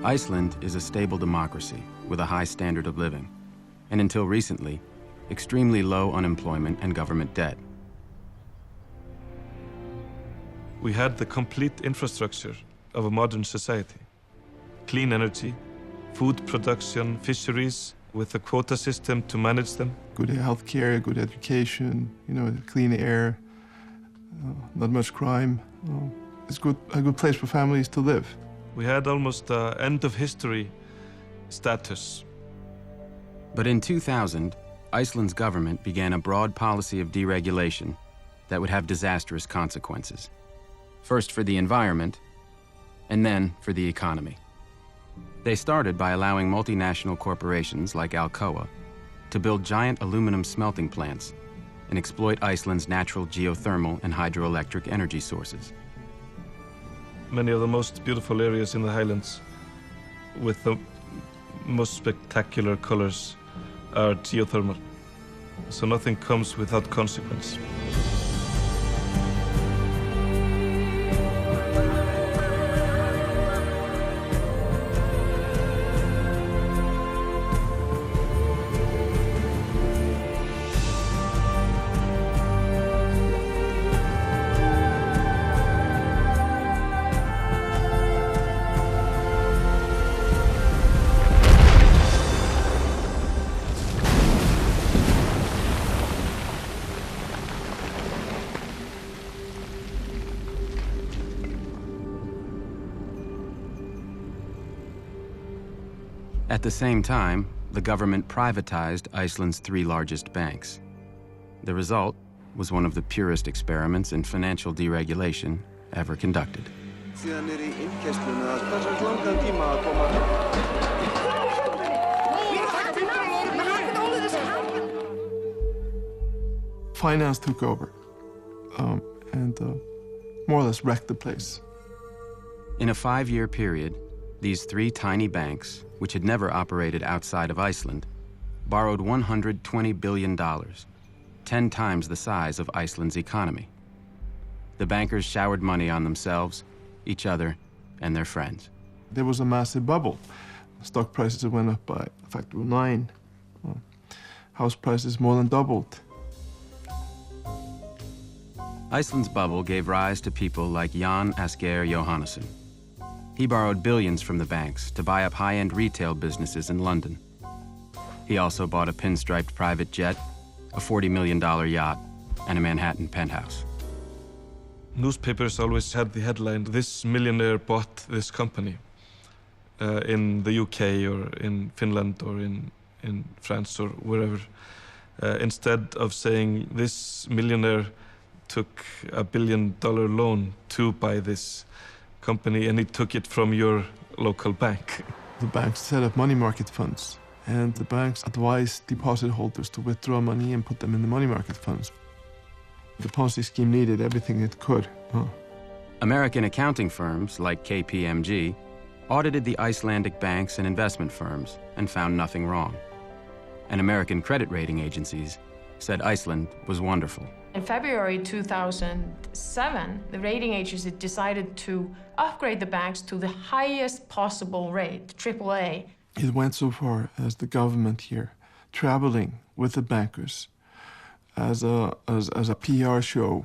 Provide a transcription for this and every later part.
Iceland is a stable democracy with a high standard of living, and until recently, extremely low unemployment and government debt. We had the complete infrastructure of a modern society. Clean energy, food production, fisheries, with a quota system to manage them. Good health care, good education, clean air, not much crime. It's a good place for families to live. We had almost end of history status. But in 2000, Iceland's government began a broad policy of deregulation that would have disastrous consequences. First for the environment, and then for the economy. They started by allowing multinational corporations like Alcoa to build giant aluminum smelting plants and exploit Iceland's natural geothermal and hydroelectric energy sources. Many of the most beautiful areas in the highlands with the most spectacular colors are geothermal. So nothing comes without consequence. At the same time, the government privatized Iceland's 3 largest banks. The result was one of the purest experiments in financial deregulation ever conducted. Finance took over and more or less wrecked the place. In a 5-year period, these 3 tiny banks, which had never operated outside of Iceland, borrowed $120 billion, 10 times the size of Iceland's economy. The bankers showered money on themselves, each other, and their friends. There was a massive bubble. Stock prices went up by a factor of 9. House prices more than doubled. Iceland's bubble gave rise to people like Jan Asgeir Jóhannesson. He borrowed billions from the banks to buy up high-end retail businesses in London. He also bought a pinstriped private jet, a $40 million yacht, and a Manhattan penthouse. Newspapers always had the headline, "This millionaire bought this company," in the UK or in Finland or in France or wherever. Instead of saying, "This millionaire took $1 billion loan to buy this company and he took it from your local bank." The banks set up money market funds, and the banks advised deposit holders to withdraw money and put them in the money market funds. The Ponzi scheme needed everything it could. American accounting firms like KPMG audited the Icelandic banks and investment firms and found nothing wrong. And American credit rating agencies said Iceland was wonderful. In February 2007, the rating agency decided to upgrade the banks to the highest possible rate, AAA. It went so far as the government here traveling with the bankers as a PR show.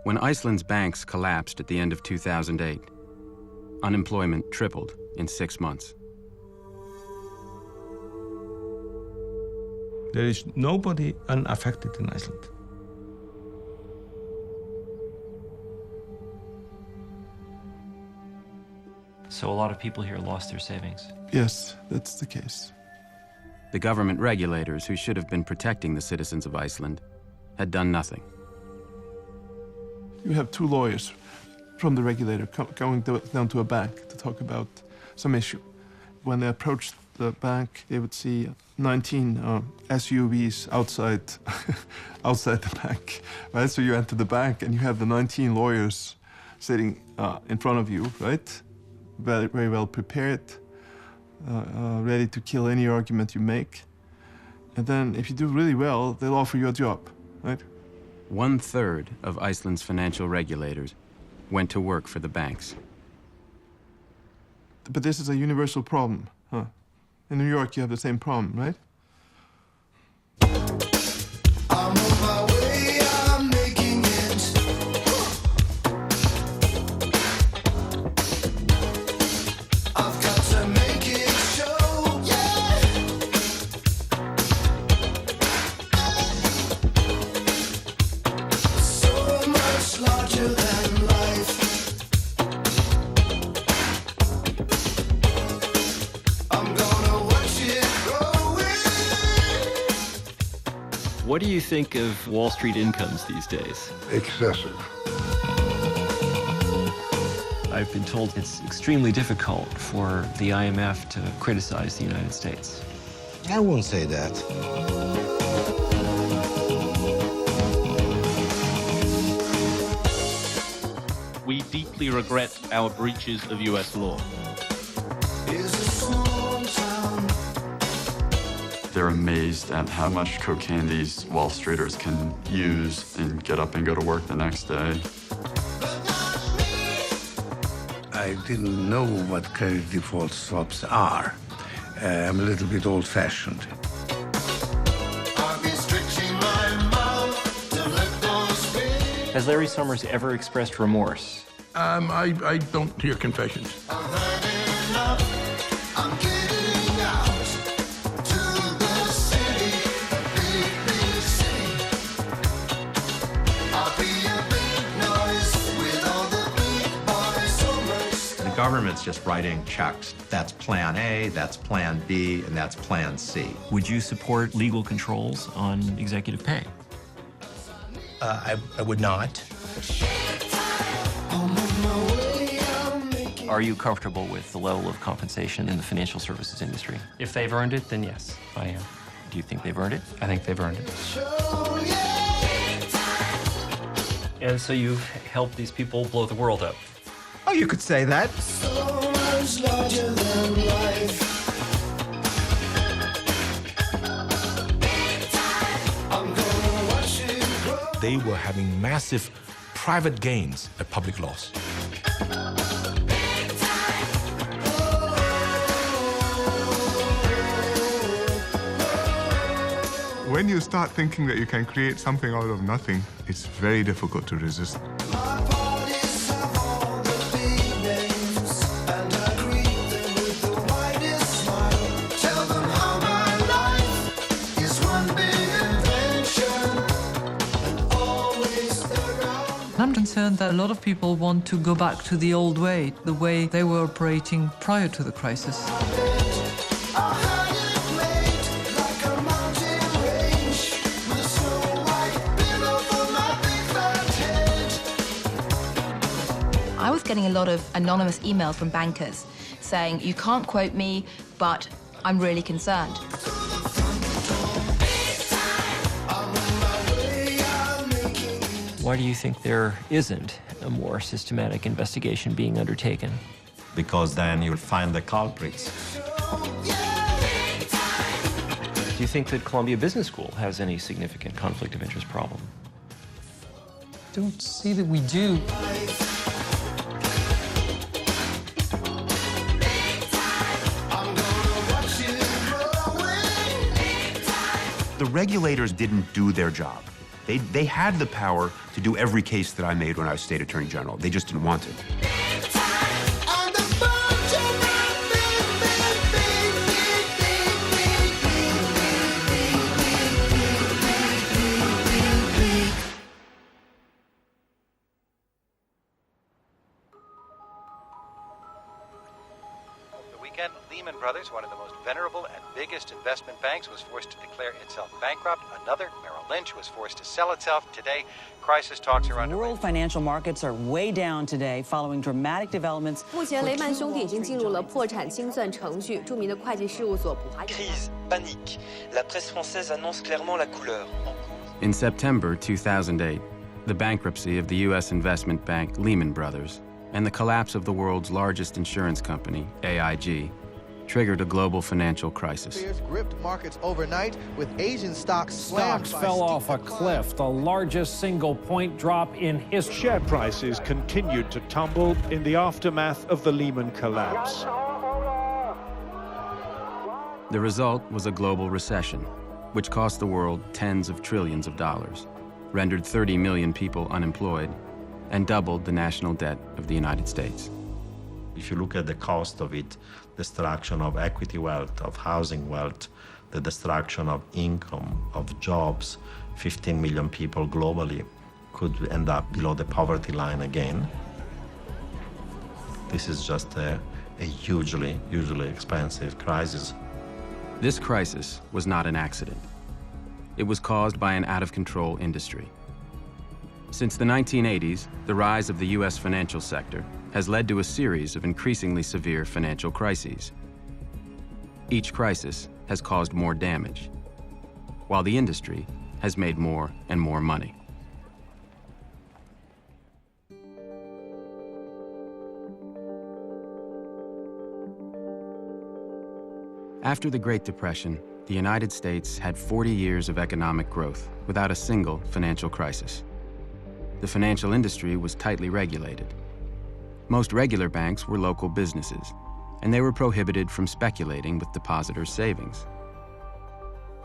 When Iceland's banks collapsed at the end of 2008, unemployment tripled in 6 months. There is nobody unaffected in Iceland. So a lot of people here lost their savings. Yes, that's the case. The government regulators who should have been protecting the citizens of Iceland had done nothing. You have 2 lawyers from the regulator going down to a bank to talk about some issue. When they approached the bank, they would see 19 SUVs outside the bank, right? So you enter the bank and you have the 19 lawyers sitting in front of you, right? Very, very well prepared, ready to kill any argument you make. And then if you do really well, they'll offer you a job, right? 1/3 of Iceland's financial regulators went to work for the banks. But this is a universal problem, huh? In New York, you have the same problem, right? I'm on my way, I'm making it. I've got to make it show, yeah. So much larger than life. I'm gonna watch it growing. What do you think of Wall Street incomes these days? Excessive. I've been told it's extremely difficult for the IMF to criticize the United States. I won't say that. We deeply regret our breaches of U.S. law. Is a small town. They're amazed at how much cocaine these Wall Streeters can use and get up and go to work the next day. I didn't know what credit default swaps are. I'm a little bit old-fashioned. I've been stretching my mouth to let those be. Has Larry Summers ever expressed remorse? I don't hear confessions. I've had enough. I'm getting out to the city, a big, big city. I'll be a big noise with all the big boys Summers. The government's just writing checks. That's Plan A, that's Plan B, and that's Plan C. Would you support legal controls on executive pay? I would not. I'm on my way, I'm making Are you comfortable with the level of compensation in the financial services industry? If they've earned it, then yes, I am. Do you think they've earned it? I think they've earned it. show, yeah. And so you've helped these people blow the world up. Oh, you could say that. So much larger than life. I'm gonna watch it grow. They were having massive private gains at public loss. When you start thinking that you can create something out of nothing, it's very difficult to resist. My parties have all the big names, and I greet them with the widest smile. Tell them how my life is one big invention, and always around. I'm concerned that a lot of people want to go back to the old way, the way they were operating prior to the crisis. I had it made like a mountain range, with a snow white bill over my big fat head. I was getting a lot of anonymous emails from bankers saying, you can't quote me, but I'm really concerned. Why do you think there isn't a more systematic investigation being undertaken? Because then you'll find the culprits. Do you think that Columbia Business School has any significant conflict of interest problem? Don't see that we do. The regulators didn't do their job. They had the power to do every case that I made when I was state attorney general. They just didn't want to. Lehman Brothers, one of the most venerable and biggest investment banks, was forced to declare itself bankrupt. Another, Merrill Lynch, was forced to sell itself. Today, crisis talks are underway. World financial markets are way down today following dramatic developments. 目前雷曼兄弟已经进入了破产清算程序，著名的会计事务所普华。Crise, panique. La presse française annonce clairement la couleur. In September 2008, the bankruptcy of the U.S. investment bank Lehman Brothers and the collapse of the world's largest insurance company, AIG, triggered a global financial crisis. Gripped markets overnight with Asian stocks slammed. Stocks fell off a cliff, the largest single point drop in history. Share prices continued to tumble in the aftermath of the Lehman collapse. The result was a global recession, which cost the world tens of trillions of dollars, rendered 30 million people unemployed, and doubled the national debt of the United States. If you look at the cost of it, destruction of equity wealth, of housing wealth, the destruction of income, of jobs, 15 million people globally could end up below the poverty line again. This is just a hugely expensive crisis. This crisis was not an accident. It was caused by an out-of-control industry. Since the 1980s, the rise of the U.S. financial sector has led to a series of increasingly severe financial crises. Each crisis has caused more damage, while the industry has made more and more money. After the Great Depression, the United States had 40 years of economic growth without a single financial crisis. The financial industry was tightly regulated. Most regular banks were local businesses, and they were prohibited from speculating with depositors' savings.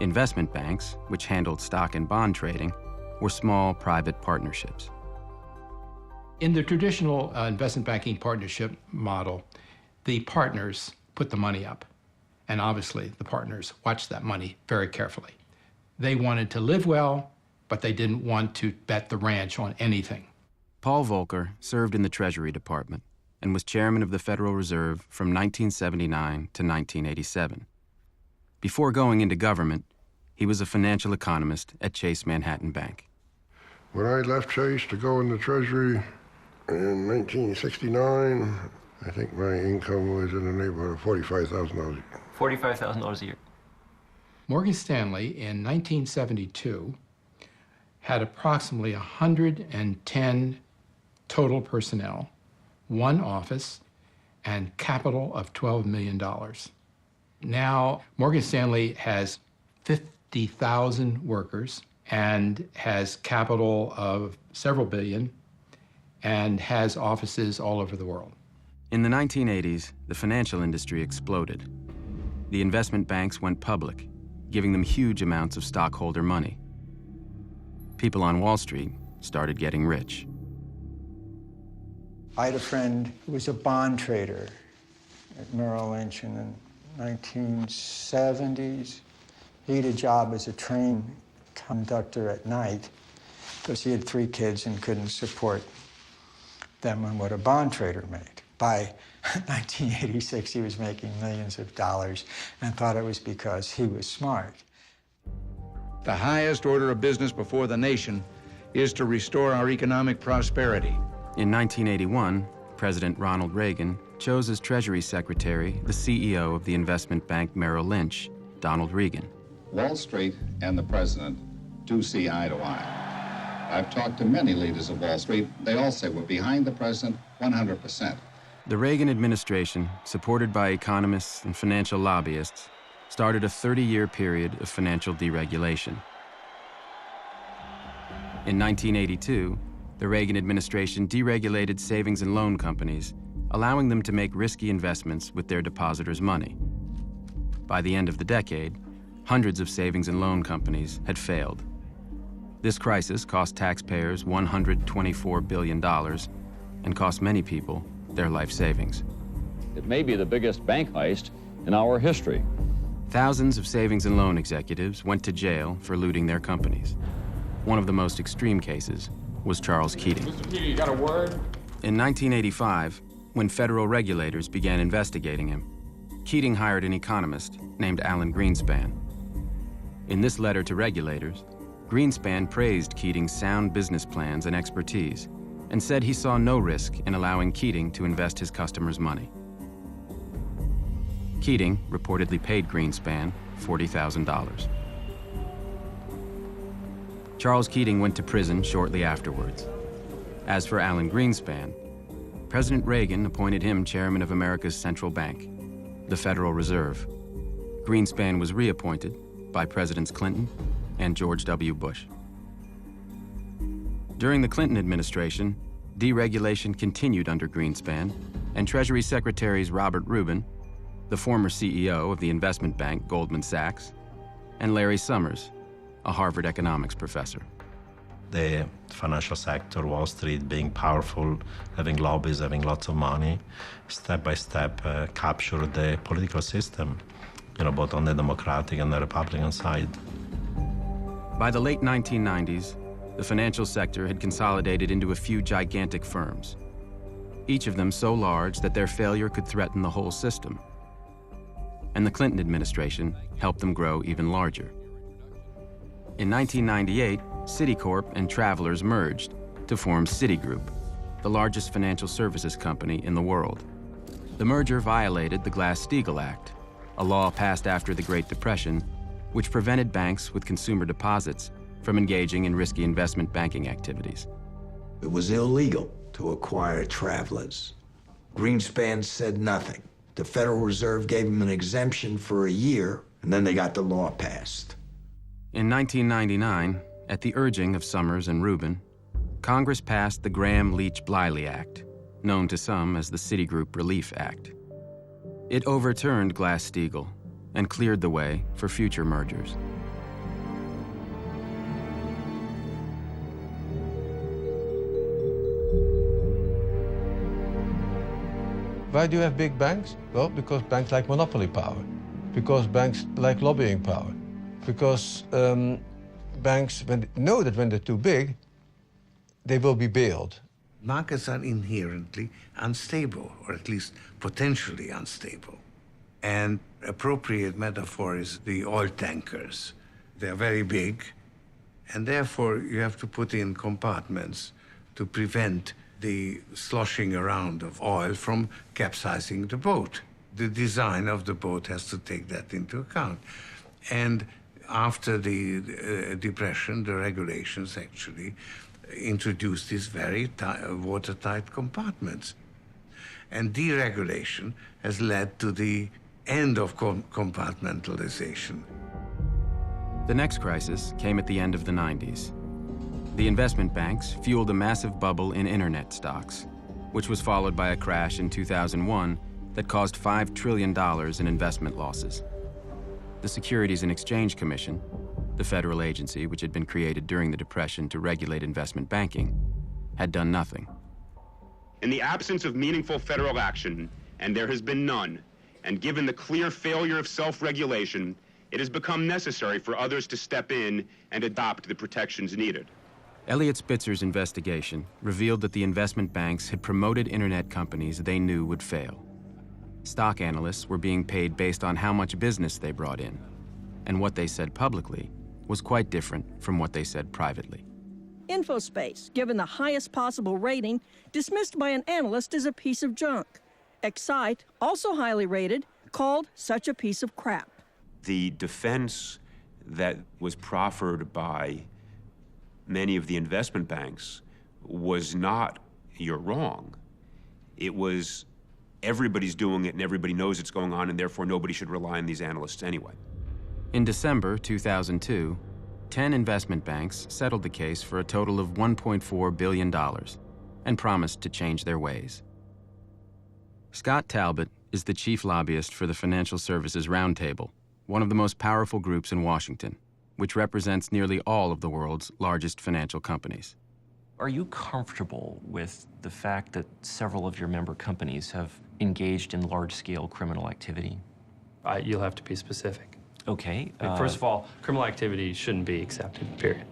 Investment banks, which handled stock and bond trading, were small private partnerships. In the traditional investment banking partnership model, the partners put the money up. And obviously, the partners watched that money very carefully. They wanted to live well, but they didn't want to bet the ranch on anything. Paul Volcker served in the Treasury Department and was chairman of the Federal Reserve from 1979 to 1987. Before going into government, he was a financial economist at Chase Manhattan Bank. When I left Chase to go in the Treasury in 1969, I think my income was in the neighborhood of $45,000. $45,000 a year. Morgan Stanley in 1972 had approximately 110 total personnel, one office, and capital of $12 million. Now, Morgan Stanley has 50,000 workers and has capital of several billion and has offices all over the world. In the 1980s, the financial industry exploded. The investment banks went public, giving them huge amounts of stockholder money. People on Wall Street started getting rich. I had a friend who was a bond trader at Merrill Lynch in the 1970s. He had a job as a train conductor at night because he had 3 kids and couldn't support them on what a bond trader made. By 1986, he was making millions of dollars and thought it was because he was smart. The highest order of business before the nation is to restore our economic prosperity. In 1981, President Ronald Reagan chose as Treasury Secretary the CEO of the investment bank Merrill Lynch, Donald Regan. Wall Street and the president do see eye to eye. I've talked to many leaders of Wall Street. They all say we're behind the president 100%. The Reagan administration, supported by economists and financial lobbyists, started a 30-year period of financial deregulation. In 1982, the Reagan administration deregulated savings and loan companies, allowing them to make risky investments with their depositors' money. By the end of the decade, hundreds of savings and loan companies had failed. This crisis cost taxpayers $124 billion and cost many people their life savings. It may be the biggest bank heist in our history. Thousands of savings and loan executives went to jail for looting their companies. One of the most extreme cases was Charles Keating. Mr. Keating, you got a word? In 1985, when federal regulators began investigating him, Keating hired an economist named Alan Greenspan. In this letter to regulators, Greenspan praised Keating's sound business plans and expertise and said he saw no risk in allowing Keating to invest his customers' money. Keating reportedly paid Greenspan $40,000. Charles Keating went to prison shortly afterwards. As for Alan Greenspan, President Reagan appointed him chairman of America's central bank, the Federal Reserve. Greenspan was reappointed by Presidents Clinton and George W. Bush. During the Clinton administration, deregulation continued under Greenspan, and Treasury Secretaries Robert Rubin the former CEO of the investment bank Goldman Sachs, and Larry Summers, a Harvard economics professor. The financial sector, Wall Street, being powerful, having lobbies, having lots of money, step by step captured the political system, both on the Democratic and the Republican side. By the late 1990s, the financial sector had consolidated into a few gigantic firms, each of them so large that their failure could threaten the whole system. And the Clinton administration helped them grow even larger. In 1998, Citicorp and Travelers merged to form Citigroup, the largest financial services company in the world. The merger violated the Glass-Steagall Act, a law passed after the Great Depression, which prevented banks with consumer deposits from engaging in risky investment banking activities. It was illegal to acquire Travelers. Greenspan said nothing. The Federal Reserve gave them an exemption for a year, and then they got the law passed. In 1999, at the urging of Summers and Rubin, Congress passed the Graham-Leach-Bliley Act, known to some as the Citigroup Relief Act. It overturned Glass-Steagall and cleared the way for future mergers. Why do you have big banks? Well, because banks like monopoly power, because banks like lobbying power, because banks know that when they're too big, they will be bailed. Markets are inherently unstable, or at least potentially unstable. And appropriate metaphor is the oil tankers. They're very big, and therefore you have to put in compartments to prevent the sloshing around of oil from capsizing the boat. The design of the boat has to take that into account. And after the Depression, the regulations actually introduced these very watertight compartments. And deregulation has led to the end of compartmentalization. The next crisis came at the end of the 90s. The investment banks fueled a massive bubble in internet stocks, which was followed by a crash in 2001 that caused $5 trillion in investment losses. The Securities and Exchange Commission, the federal agency which had been created during the Depression to regulate investment banking, had done nothing. In the absence of meaningful federal action, and there has been none, and given the clear failure of self-regulation, it has become necessary for others to step in and adopt the protections needed. Eliot Spitzer's investigation revealed that the investment banks had promoted internet companies they knew would fail. Stock analysts were being paid based on how much business they brought in, and what they said publicly was quite different from what they said privately. Infospace, given the highest possible rating, dismissed by an analyst as a piece of junk. Excite, also highly rated, called such a piece of crap. The defense that was proffered by many of the investment banks was not, you're wrong. It was, everybody's doing it and everybody knows it's going on, and therefore nobody should rely on these analysts anyway. In December 2002, 10 investment banks settled the case for a total of $1.4 billion and promised to change their ways. Scott Talbot is the chief lobbyist for the Financial Services Roundtable, one of the most powerful groups in Washington, which represents nearly all of the world's largest financial companies. Are you comfortable with the fact that several of your member companies have engaged in large-scale criminal activity? You'll have to be specific. Okay. First of all, criminal activity shouldn't be accepted, period.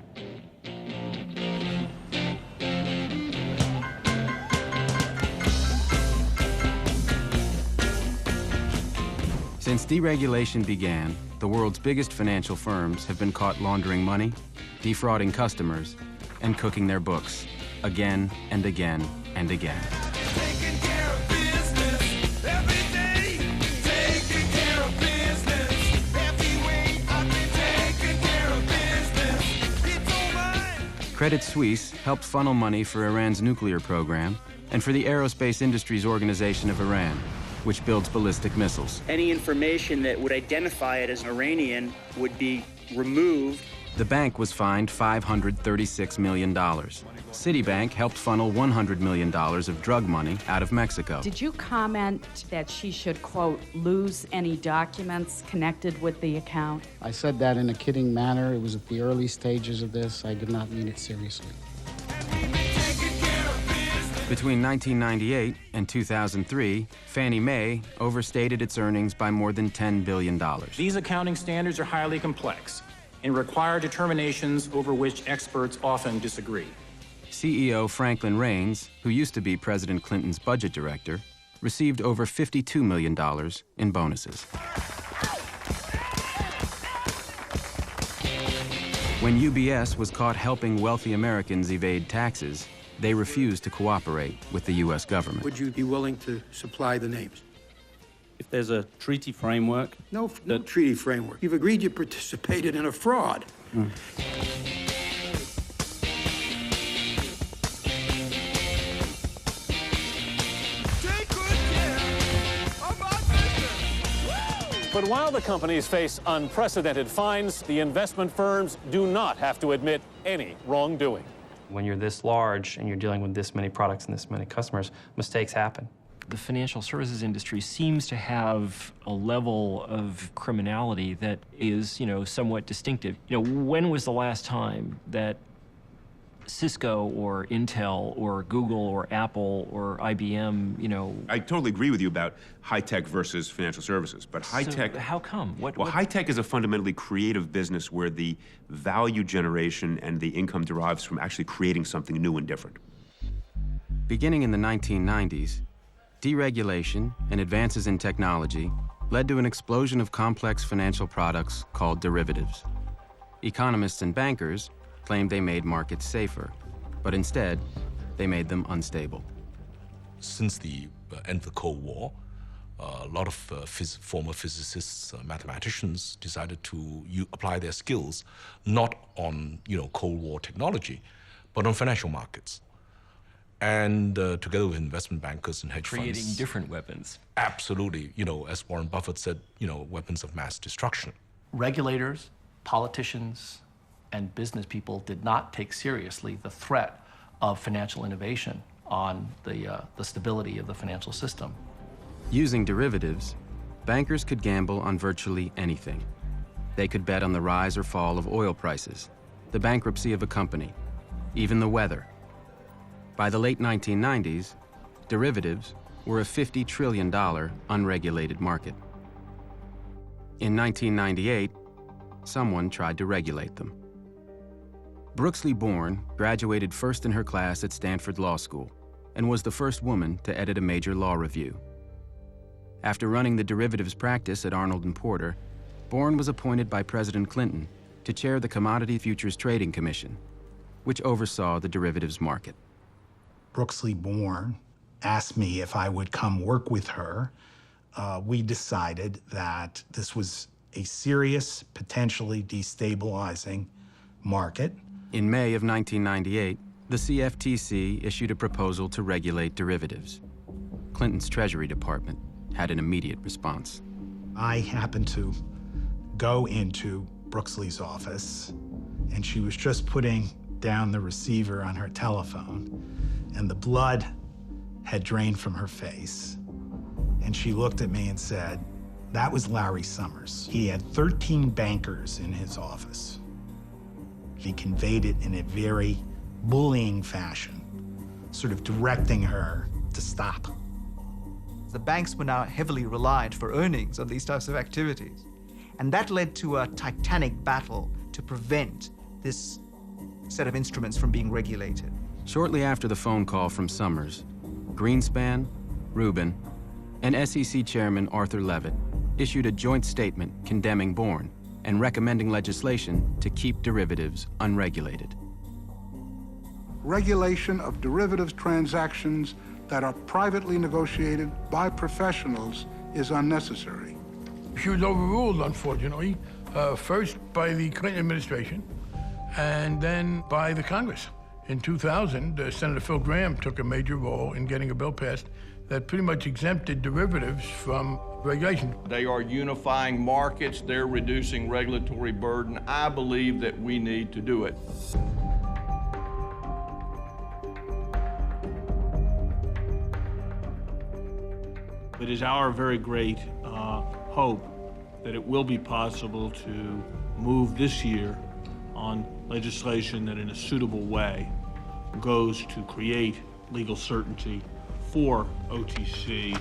Since deregulation began, the world's biggest financial firms have been caught laundering money, defrauding customers, and cooking their books again and again and again. Taking care of business every day. Taking care of business every way. I've been taking care of business. It's all mine. Credit Suisse helped funnel money for Iran's nuclear program and for the Aerospace Industries Organization of Iran, which builds ballistic missiles. Any information that would identify it as Iranian would be removed The bank was fined $536 million. Citibank helped funnel $100 million of drug money out of Mexico. Did you comment that she should, quote, lose any documents connected with the account? I said that in a kidding manner. It was at the early stages of this. I did not mean it seriously. Between 1998 and 2003, Fannie Mae overstated its earnings by more than $10 billion. These accounting standards are highly complex and require determinations over which experts often disagree. CEO Franklin Raines, who used to be President Clinton's budget director, received over $52 million in bonuses. When UBS was caught helping wealthy Americans evade taxes, they refused to cooperate with the U.S. government. Would you be willing to supply the names? If there's a treaty framework... No treaty framework. You've agreed you participated in a fraud. But while the companies face unprecedented fines, the investment firms do not have to admit any wrongdoing. When you're this large and you're dealing with this many products and this many customers, mistakes happen. The financial services industry seems to have a level of criminality that is, somewhat distinctive. When was the last time that Cisco or Intel or Google or Apple or IBM, I totally agree with you about high-tech versus financial services, but high-tech... So how come? High-tech is a fundamentally creative business where the value generation and the income derives from actually creating something new and different. Beginning in the 1990s, deregulation and advances in technology led to an explosion of complex financial products called derivatives. Economists and bankers claimed they made markets safer, but instead, they made them unstable. Since the end of the Cold War, a lot of former physicists, mathematicians decided to apply their skills not on Cold War technology, but on financial markets. And together with investment bankers and hedge funds. Creating different weapons. Absolutely. As Warren Buffett said, weapons of mass destruction. Regulators, politicians, and business people did not take seriously the threat of financial innovation on the stability of the financial system. Using derivatives, bankers could gamble on virtually anything. They could bet on the rise or fall of oil prices, the bankruptcy of a company, even the weather. By the late 1990s, derivatives were a $50 trillion unregulated market. In 1998, someone tried to regulate them. Brooksley Born graduated first in her class at Stanford Law School and was the first woman to edit a major law review. After running the derivatives practice at Arnold & Porter, Born was appointed by President Clinton to chair the Commodity Futures Trading Commission, which oversaw the derivatives market. Brooksley Born asked me if I would come work with her. We decided that this was a serious, potentially destabilizing market. In May of 1998, the CFTC issued a proposal to regulate derivatives. Clinton's Treasury Department had an immediate response. I happened to go into Brooksley's office, and she was just putting down the receiver on her telephone, and the blood had drained from her face. And she looked at me and said, "That was Larry Summers. He had 13 bankers in his office." He conveyed it in a very bullying fashion, sort of directing her to stop. The banks were now heavily reliant for earnings on these types of activities. And that led to a titanic battle to prevent this set of instruments from being regulated. Shortly after the phone call from Summers, Greenspan, Rubin, and SEC Chairman Arthur Levitt issued a joint statement condemning Born and recommending legislation to keep derivatives unregulated. Regulation of derivatives transactions that are privately negotiated by professionals is unnecessary. She was overruled, unfortunately, first by the Clinton administration and then by the Congress. In 2000, Senator Phil Gramm took a major role in getting a bill passed that pretty much exempted derivatives from regulation. They are unifying markets, they're reducing regulatory burden. I believe that we need to do it. It is our very great hope that it will be possible to move this year on legislation that in a suitable way goes to create legal certainty for OTC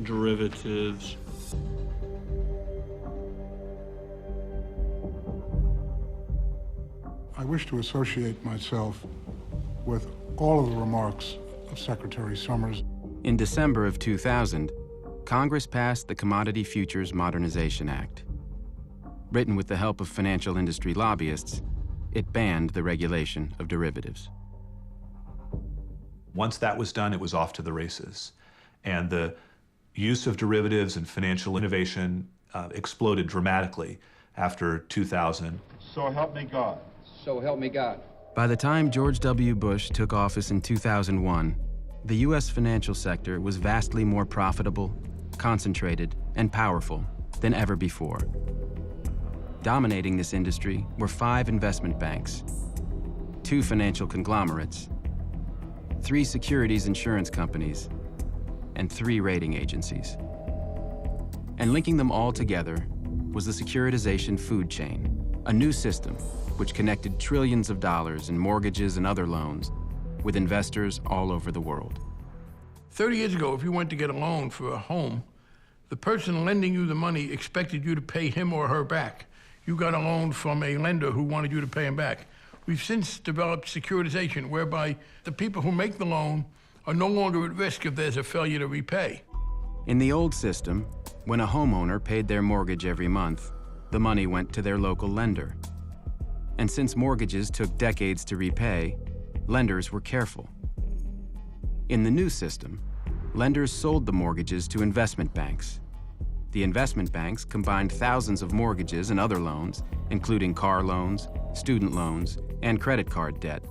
derivatives. I wish to associate myself with all of the remarks of Secretary Summers. In December of 2000, Congress passed the Commodity Futures Modernization Act. Written with the help of financial industry lobbyists, it banned the regulation of derivatives. Once that was done, it was off to the races. And the use of derivatives and financial innovation exploded dramatically after 2000. So help me God. So help me God. By the time George W. Bush took office in 2001, the U.S. financial sector was vastly more profitable, concentrated, and powerful than ever before. Dominating this industry were 5 investment banks, 2 financial conglomerates, 3 securities insurance companies, and 3 rating agencies. And linking them all together was the securitization food chain, a new system which connected trillions of dollars in mortgages and other loans with investors all over the world. 30 years ago, if you went to get a loan for a home, the person lending you the money expected you to pay him or her back. You got a loan from a lender who wanted you to pay him back. We've since developed securitization, whereby the people who make the loan are no longer at risk if there's a failure to repay. In the old system, when a homeowner paid their mortgage every month, the money went to their local lender. And since mortgages took decades to repay, lenders were careful. In the new system, lenders sold the mortgages to investment banks. The investment banks combined thousands of mortgages and other loans, including car loans, student loans, and credit card debt,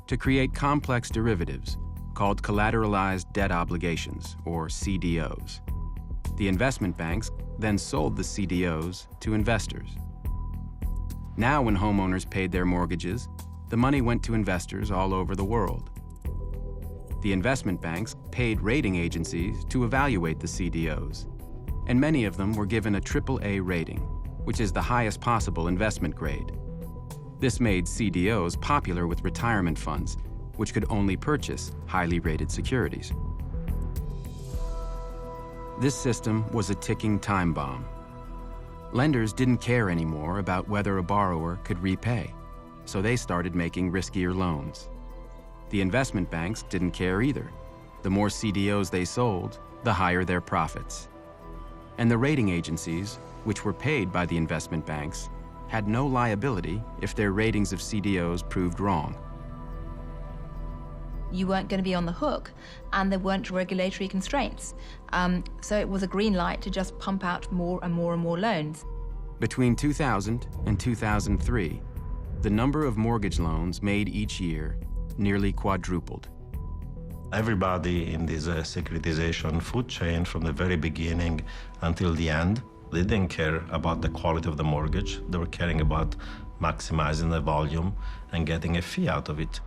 to create complex derivatives called collateralized debt obligations, or CDOs. The investment banks then sold the CDOs to investors. Now, when homeowners paid their mortgages, the money went to investors all over the world. The investment banks paid rating agencies to evaluate the CDOs, and many of them were given a AAA rating, which is the highest possible investment grade. This made CDOs popular with retirement funds, which could only purchase highly rated securities. This system was a ticking time bomb. Lenders didn't care anymore about whether a borrower could repay, so they started making riskier loans. The investment banks didn't care either. The more CDOs they sold, the higher their profits. And the rating agencies, which were paid by the investment banks, had no liability if their ratings of CDOs proved wrong. You weren't going to be on the hook, and there weren't regulatory constraints. So it was a green light to just pump out more and more and more loans. Between 2000 and 2003, the number of mortgage loans made each year nearly quadrupled. Everybody in this securitization food chain from the very beginning until the end, they didn't care about the quality of the mortgage. They were caring about maximizing the volume and getting a fee out of it.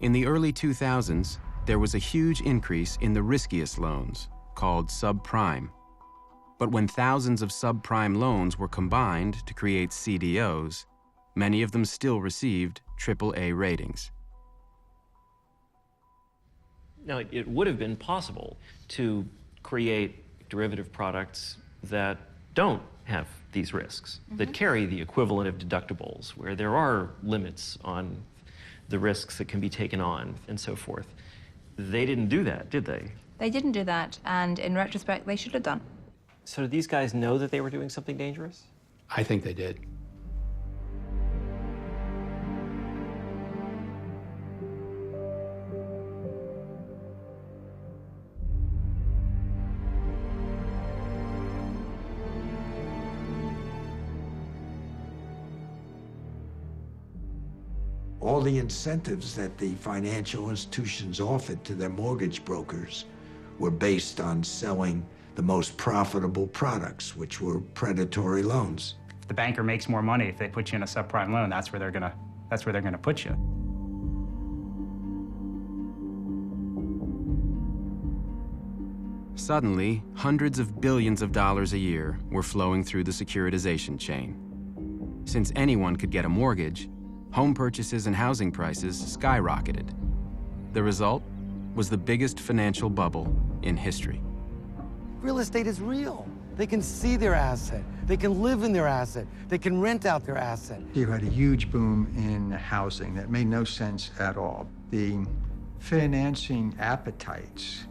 In the early 2000s, there was a huge increase in the riskiest loans, called subprime. But when thousands of subprime loans were combined to create CDOs, many of them still received AAA ratings. Now, it would have been possible to create derivative products that don't have these risks, that carry the equivalent of deductibles, where there are limits on the risks that can be taken on and so forth. They didn't do that, did they? They didn't do that, and in retrospect, they should have done. So did these guys know that they were doing something dangerous? I think they did. All the incentives that the financial institutions offered to their mortgage brokers were based on selling the most profitable products, which were predatory loans. If the banker makes more money if they put you in a subprime loan, that's where they're gonna put you. Suddenly, hundreds of billions of dollars a year were flowing through the securitization chain. Since anyone could get a mortgage, home purchases and housing prices skyrocketed. The result was the biggest financial bubble in history. Real estate is real. They can see their asset. They can live in their asset. They can rent out their asset. You had a huge boom in housing that made no sense at all. The financing appetites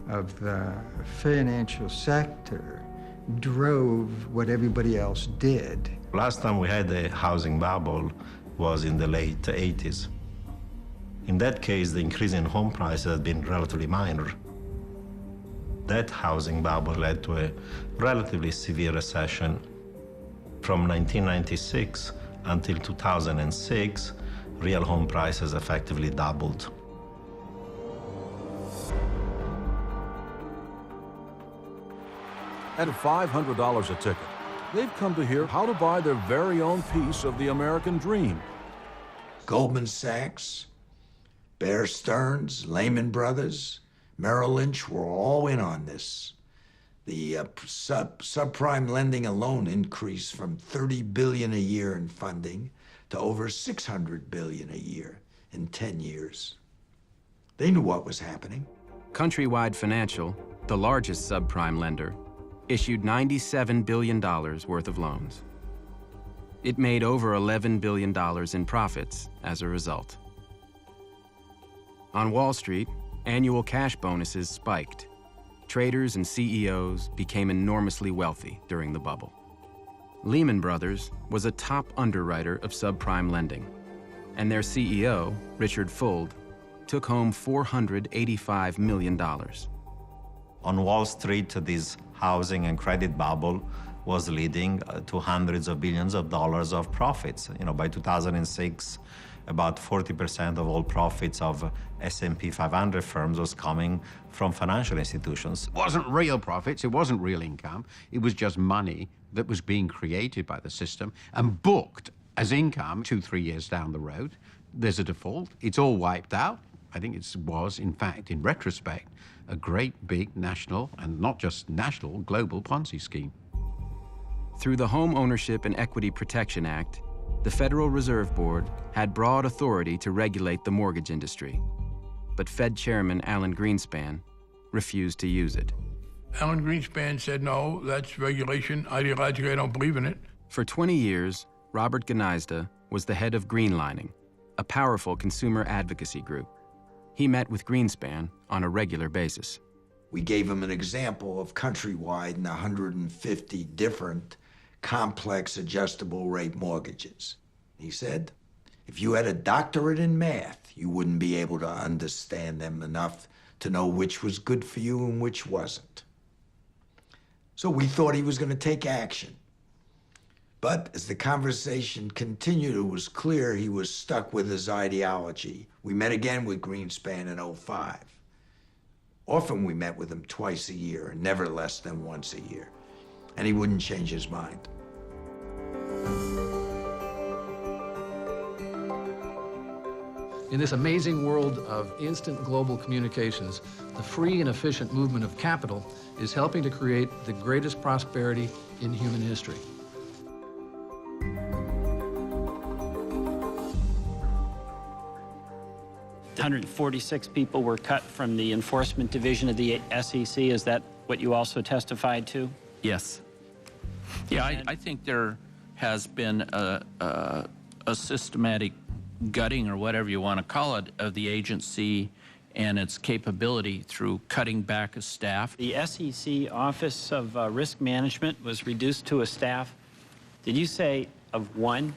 of the financial sector drove what everybody else did. Last time we had a housing bubble was in the late 80s. In that case, the increase in home prices had been relatively minor. That housing bubble led to a relatively severe recession. From 1996 until 2006, real home prices effectively doubled. At $500 a ticket, they've come to hear how to buy their very own piece of the American dream. Goldman Sachs, Bear Stearns, Lehman Brothers, Merrill Lynch were all in on this. The subprime lending alone increased from $30 billion a year in funding to over $600 billion a year in 10 years. They knew what was happening. Countrywide Financial, the largest subprime lender, issued $97 billion worth of loans. It made over $11 billion in profits as a result. On Wall Street, annual cash bonuses spiked. Traders and CEOs became enormously wealthy during the bubble. Lehman Brothers was a top underwriter of subprime lending, and their CEO, Richard Fuld, took home $485 million. On Wall Street, this housing and credit bubble was leading to hundreds of billions of dollars of profits. By 2006, about 40% of all profits of S&P 500 firms was coming from financial institutions. It wasn't real profits, it wasn't real income, it was just money that was being created by the system and booked as income 2-3 years down the road. There's a default, it's all wiped out. I think it was, in fact, in retrospect, a great big national, and not just national, global Ponzi scheme. Through the Home Ownership and Equity Protection Act, the Federal Reserve Board had broad authority to regulate the mortgage industry, but Fed Chairman Alan Greenspan refused to use it. Alan Greenspan said, no, that's regulation. Ideologically, I don't believe in it. For 20 years, Robert Gnizda was the head of Greenlining, a powerful consumer advocacy group. He met with Greenspan on a regular basis. We gave him an example of Countrywide and 150 different complex adjustable rate mortgages. He said, if you had a doctorate in math, you wouldn't be able to understand them enough to know which was good for you and which wasn't. So we thought he was going to take action. But as the conversation continued, it was clear he was stuck with his ideology. We met again with Greenspan in 2005. Often we met with him twice a year, and never less than once a year. And he wouldn't change his mind. In this amazing world of instant global communications, the free and efficient movement of capital is helping to create the greatest prosperity in human history. $146 people were cut from the enforcement division of the SEC. Is that what you also testified to? Yes. Yeah, I think there has been a systematic gutting, or whatever you want to call it, of the agency and its capability through cutting back a staff. The SEC Office of Risk Management was reduced to a staff, did you say, of one?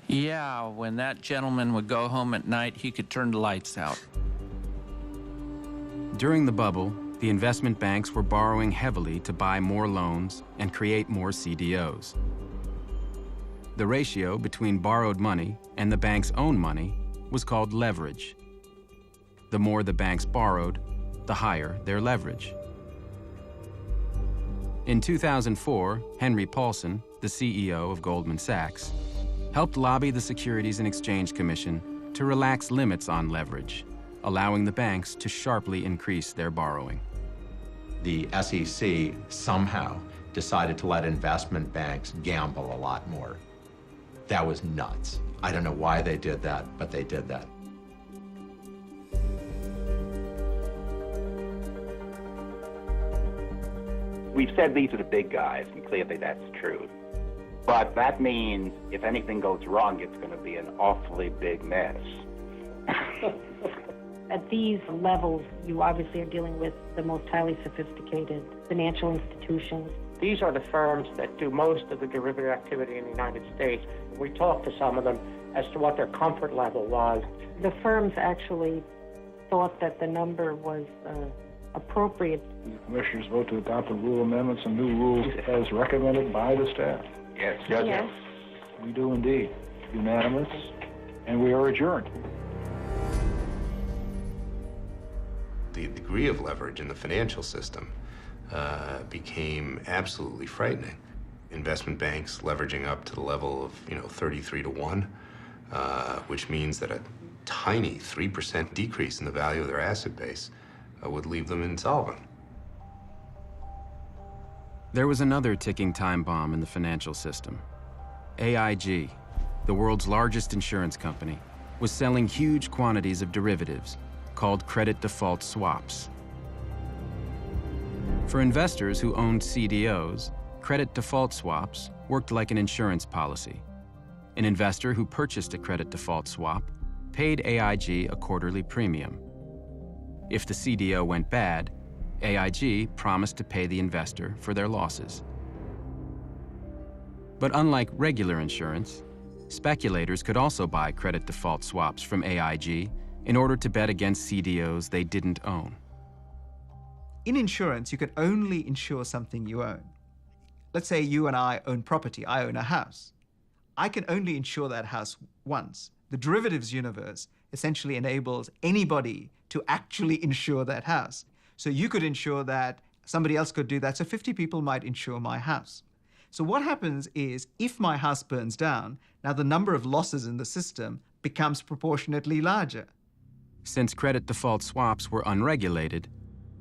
Yeah, when that gentleman would go home at night, he could turn the lights out. During the bubble, the investment banks were borrowing heavily to buy more loans and create more CDOs. The ratio between borrowed money and the bank's own money was called leverage. The more the banks borrowed, the higher their leverage. In 2004, Henry Paulson, the CEO of Goldman Sachs, helped lobby the Securities and Exchange Commission to relax limits on leverage, allowing the banks to sharply increase their borrowing. The SEC somehow decided to let investment banks gamble a lot more. That was nuts. I don't know why they did that, but they did that. We've said these are the big guys, and clearly that's true. But that means if anything goes wrong, it's going to be an awfully big mess. At these levels, you obviously are dealing with the most highly sophisticated financial institutions. These are the firms that do most of the derivative activity in the United States. We talked to some of them as to what their comfort level was. The firms actually thought that the number was appropriate. The commissioners vote to adopt the rule amendments and new rules as recommended by the staff. Yes. Yes. We do indeed. Unanimous, and we are adjourned. The degree of leverage in the financial system became absolutely frightening. Investment banks leveraging up to the level of 33 to 1, which means that a tiny 3% decrease in the value of their asset base would leave them insolvent. There was another ticking time bomb in the financial system. AIG, the world's largest insurance company, was selling huge quantities of derivatives called credit default swaps. For investors who owned CDOs, credit default swaps worked like an insurance policy. An investor who purchased a credit default swap paid AIG a quarterly premium. If the CDO went bad, AIG promised to pay the investor for their losses. But unlike regular insurance, speculators could also buy credit default swaps from AIG in order to bet against CDOs they didn't own. In insurance, you can only insure something you own. Let's say you and I own property. I own a house. I can only insure that house once. The derivatives universe essentially enables anybody to actually insure that house. So you could insure that, somebody else could do that, so 50 people might insure my house. So what happens is, if my house burns down, now the number of losses in the system becomes proportionately larger. Since credit default swaps were unregulated,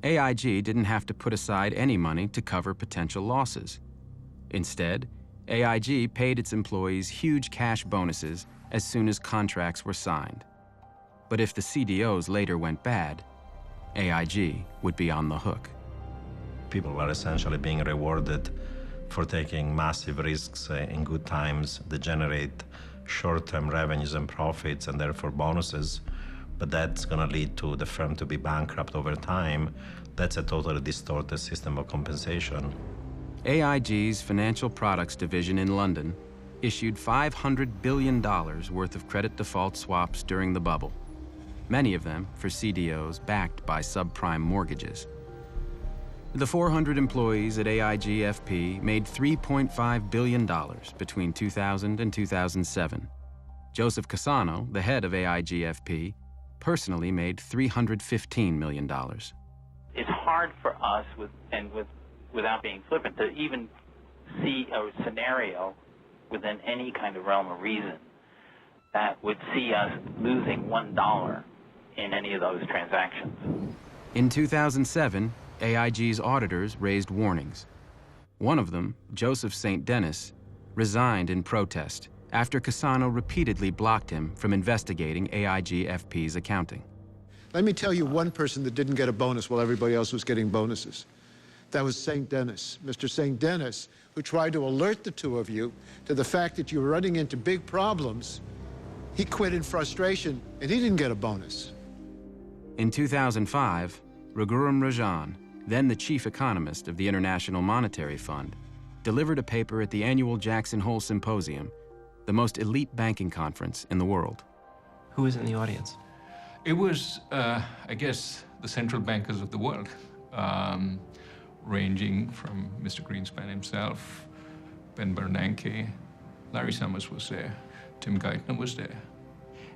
AIG didn't have to put aside any money to cover potential losses. Instead, AIG paid its employees huge cash bonuses as soon as contracts were signed. But if the CDOs later went bad, AIG would be on the hook. People were essentially being rewarded for taking massive risks in good times that generate short-term revenues and profits and therefore bonuses, but that's going to lead to the firm to be bankrupt over time. That's a totally distorted system of compensation. AIG's Financial Products Division in London issued $500 billion worth of credit default swaps during the bubble, many of them for CDOs backed by subprime mortgages. The 400 employees at AIG-FP made $3.5 billion between 2000 and 2007. Joseph Cassano, the head of AIG-FP, personally made $315 million. It's hard for us, without being flippant, to even see a scenario within any kind of realm of reason that would see us losing $1 in any of those transactions. In 2007, AIG's auditors raised warnings. One of them, Joseph St. Denis, resigned in protest after Cassano repeatedly blocked him from investigating AIG-FP's accounting. Let me tell you one person that didn't get a bonus while everybody else was getting bonuses. That was St. Denis, Mr. St. Denis, who tried to alert the two of you to the fact that you were running into big problems. He quit in frustration, and he didn't get a bonus. In 2005, Raghuram Rajan, then the chief economist of the International Monetary Fund, delivered a paper at the annual Jackson Hole Symposium, the most elite banking conference in the world. Who was in the audience? It was, I guess, the central bankers of the world, ranging from Mr. Greenspan himself, Ben Bernanke, Larry Summers was there, Tim Geithner was there.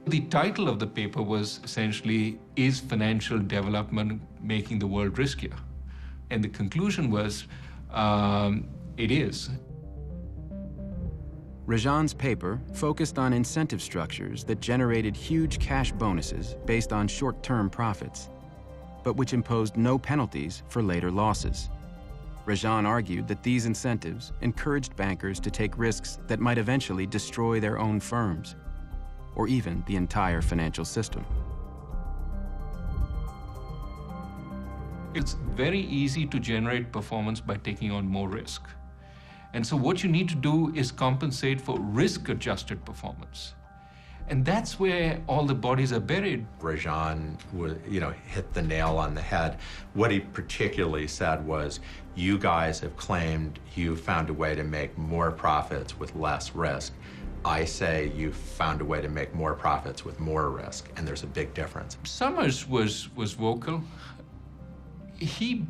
The title of the paper was essentially, "Is Financial Development Making the World Riskier?" And the conclusion was, it is. Rajan's paper focused on incentive structures that generated huge cash bonuses based on short-term profits, but which imposed no penalties for later losses. Rajan argued that these incentives encouraged bankers to take risks that might eventually destroy their own firms, or even the entire financial system. It's very easy to generate performance by taking on more risk. And so what you need to do is compensate for risk-adjusted performance. And that's where all the bodies are buried. Rajan, hit the nail on the head. What he particularly said was, you guys have claimed you found a way to make more profits with less risk. I say you found a way to make more profits with more risk, and there's a big difference. Summers was vocal. He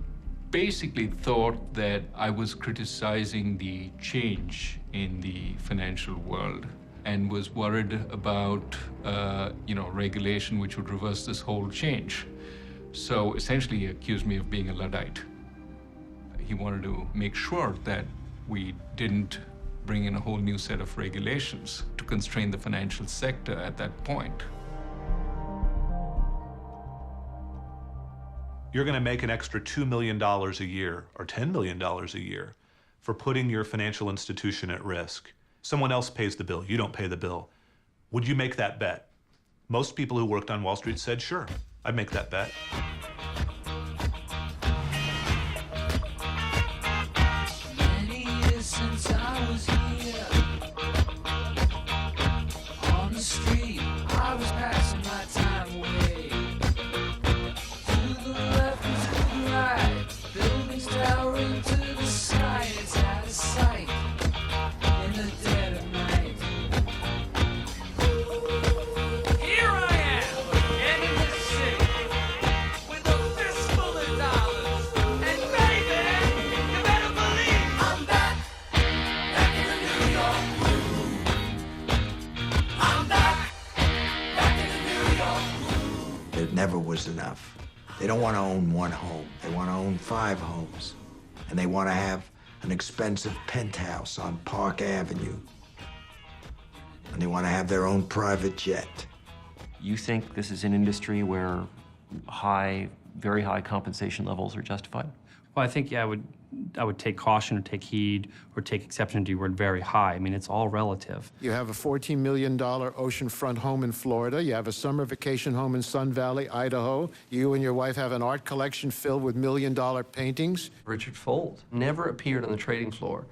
basically thought that I was criticizing the change in the financial world and was worried about, regulation which would reverse this whole change. So essentially he accused me of being a Luddite. He wanted to make sure that we didn't bring in a whole new set of regulations to constrain the financial sector at that point. You're going to make an extra $2 million a year or $10 million a year for putting your financial institution at risk. Someone else pays the bill. You don't pay the bill. Would you make that bet? Most people who worked on Wall Street said, sure, I'd make that bet. Many years since I was here. On the street, I was passing my time away. To the left and to the right, buildings towering to the sky. It's out of sight in the dead of night. Here I am, again in the city, with a fistful of dollars. And baby, you better believe I'm back in the New York groove. I'm back in the New York groove. It never was enough. They don't want to own one home. They want to own 5 homes. And they want to have an expensive penthouse on Park Avenue. And they want to have their own private jet. You think this is an industry where very high compensation levels are justified? Well, I think I would take caution or take heed or take exception to your word very high. I mean, it's all relative. You have a $14 million oceanfront home in Florida. You have a summer vacation home in Sun Valley, Idaho. You and your wife have an art collection filled with $1 million paintings. Richard Fuld never appeared on the trading floor.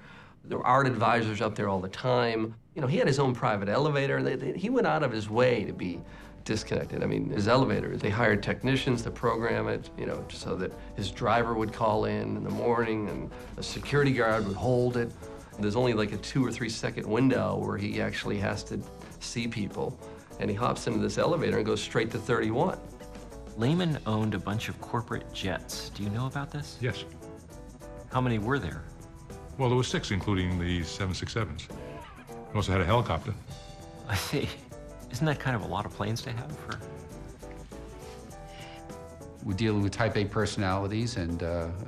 There were art advisors up there all the time. You know, he had his own private elevator. He went out of his way to be disconnected. I mean, his elevator, they hired technicians to program it, so that his driver would call in the morning and a security guard would hold it. There's only like a 2 or 3 second window where he actually has to see people. And he hops into this elevator and goes straight to 31. Lehman owned a bunch of corporate jets. Do you know about this? Yes. How many were there? Well, there were 6, including the 767s. He also had a helicopter. I see. Isn't that kind of a lot of planes to have for? We're dealing with type A personalities, and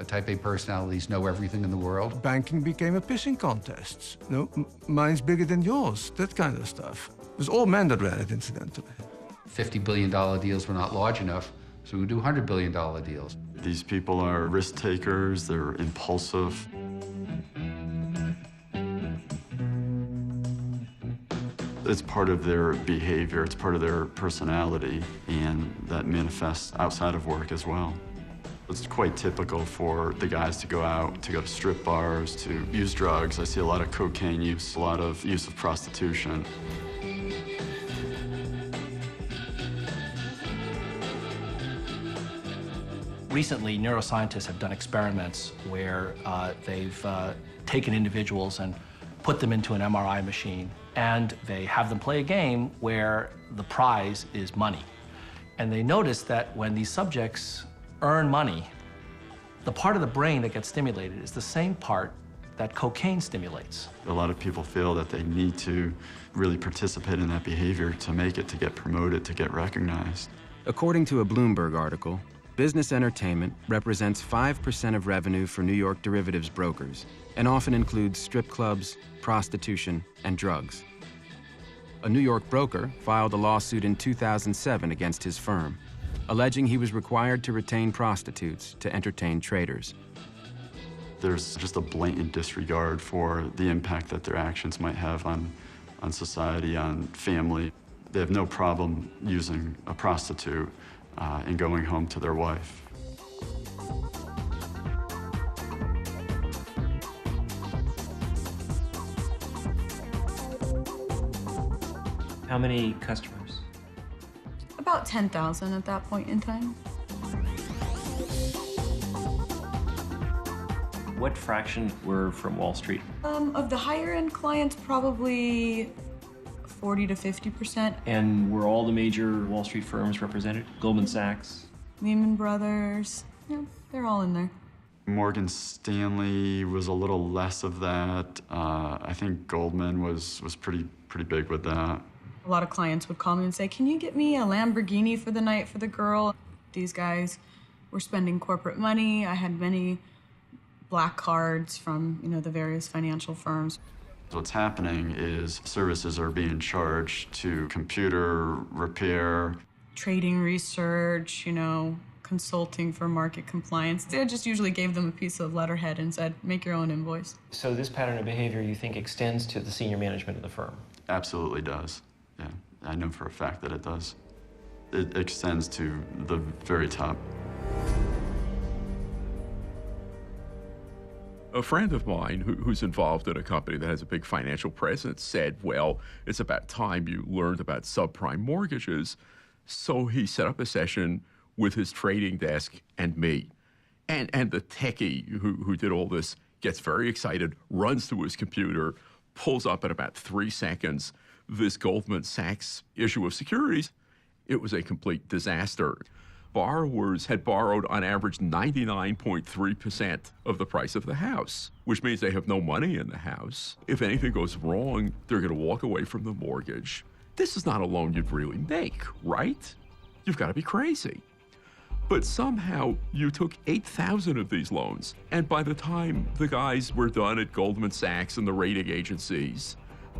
type A personalities know everything in the world. Banking became a pissing contest. Mine's bigger than yours, that kind of stuff. It was all men that ran it, incidentally. $50 billion deals were not large enough, so we do $100 billion deals. These people are risk takers, they're impulsive. It's part of their behavior, it's part of their personality, and that manifests outside of work as well. It's quite typical for the guys to go out, to go to strip bars, to use drugs. I see a lot of cocaine use, a lot of use of prostitution. Recently, neuroscientists have done experiments where they've taken individuals and put them into an MRI machine, and they have them play a game where the prize is money. And they notice that when these subjects earn money, the part of the brain that gets stimulated is the same part that cocaine stimulates. A lot of people feel that they need to really participate in that behavior to make it, to get promoted, to get recognized. According to a Bloomberg article, business entertainment represents 5% of revenue for New York derivatives brokers and often includes strip clubs, prostitution, and drugs. A New York broker filed a lawsuit in 2007 against his firm, alleging he was required to retain prostitutes to entertain traders. There's just a blatant disregard for the impact that their actions might have on society, on family. They have no problem using a prostitute and going home to their wife. How many customers? About 10,000 at that point in time. What fraction were from Wall Street? Of the higher end clients, probably 40 to 50%. And were all the major Wall Street firms represented? Goldman Sachs? Lehman Brothers, yeah, they're all in there. Morgan Stanley was a little less of that. I think Goldman was pretty big with that. A lot of clients would call me and say, can you get me a Lamborghini for the night for the girl? These guys were spending corporate money. I had many black cards from, the various financial firms. What's happening is services are being charged to computer repair. Trading research, consulting for market compliance. They just usually gave them a piece of letterhead and said, make your own invoice. So this pattern of behavior, you think, extends to the senior management of the firm? Absolutely does. Yeah, I know for a fact that it does. It extends to the very top. A friend of mine who's involved in a company that has a big financial presence said, well, it's about time you learned about subprime mortgages. So he set up a session with his trading desk and me. And the techie who did all this gets very excited, runs to his computer, pulls up in about 3 seconds this Goldman Sachs issue of securities. It was a complete disaster. Borrowers had borrowed on average 99.3% of the price of the house, which means they have no money in the house. If anything goes wrong, they're going to walk away from the mortgage. This is not a loan you'd really make, right? You've got to be crazy. But somehow you took 8,000 of these loans, and by the time the guys were done at Goldman Sachs and the rating agencies,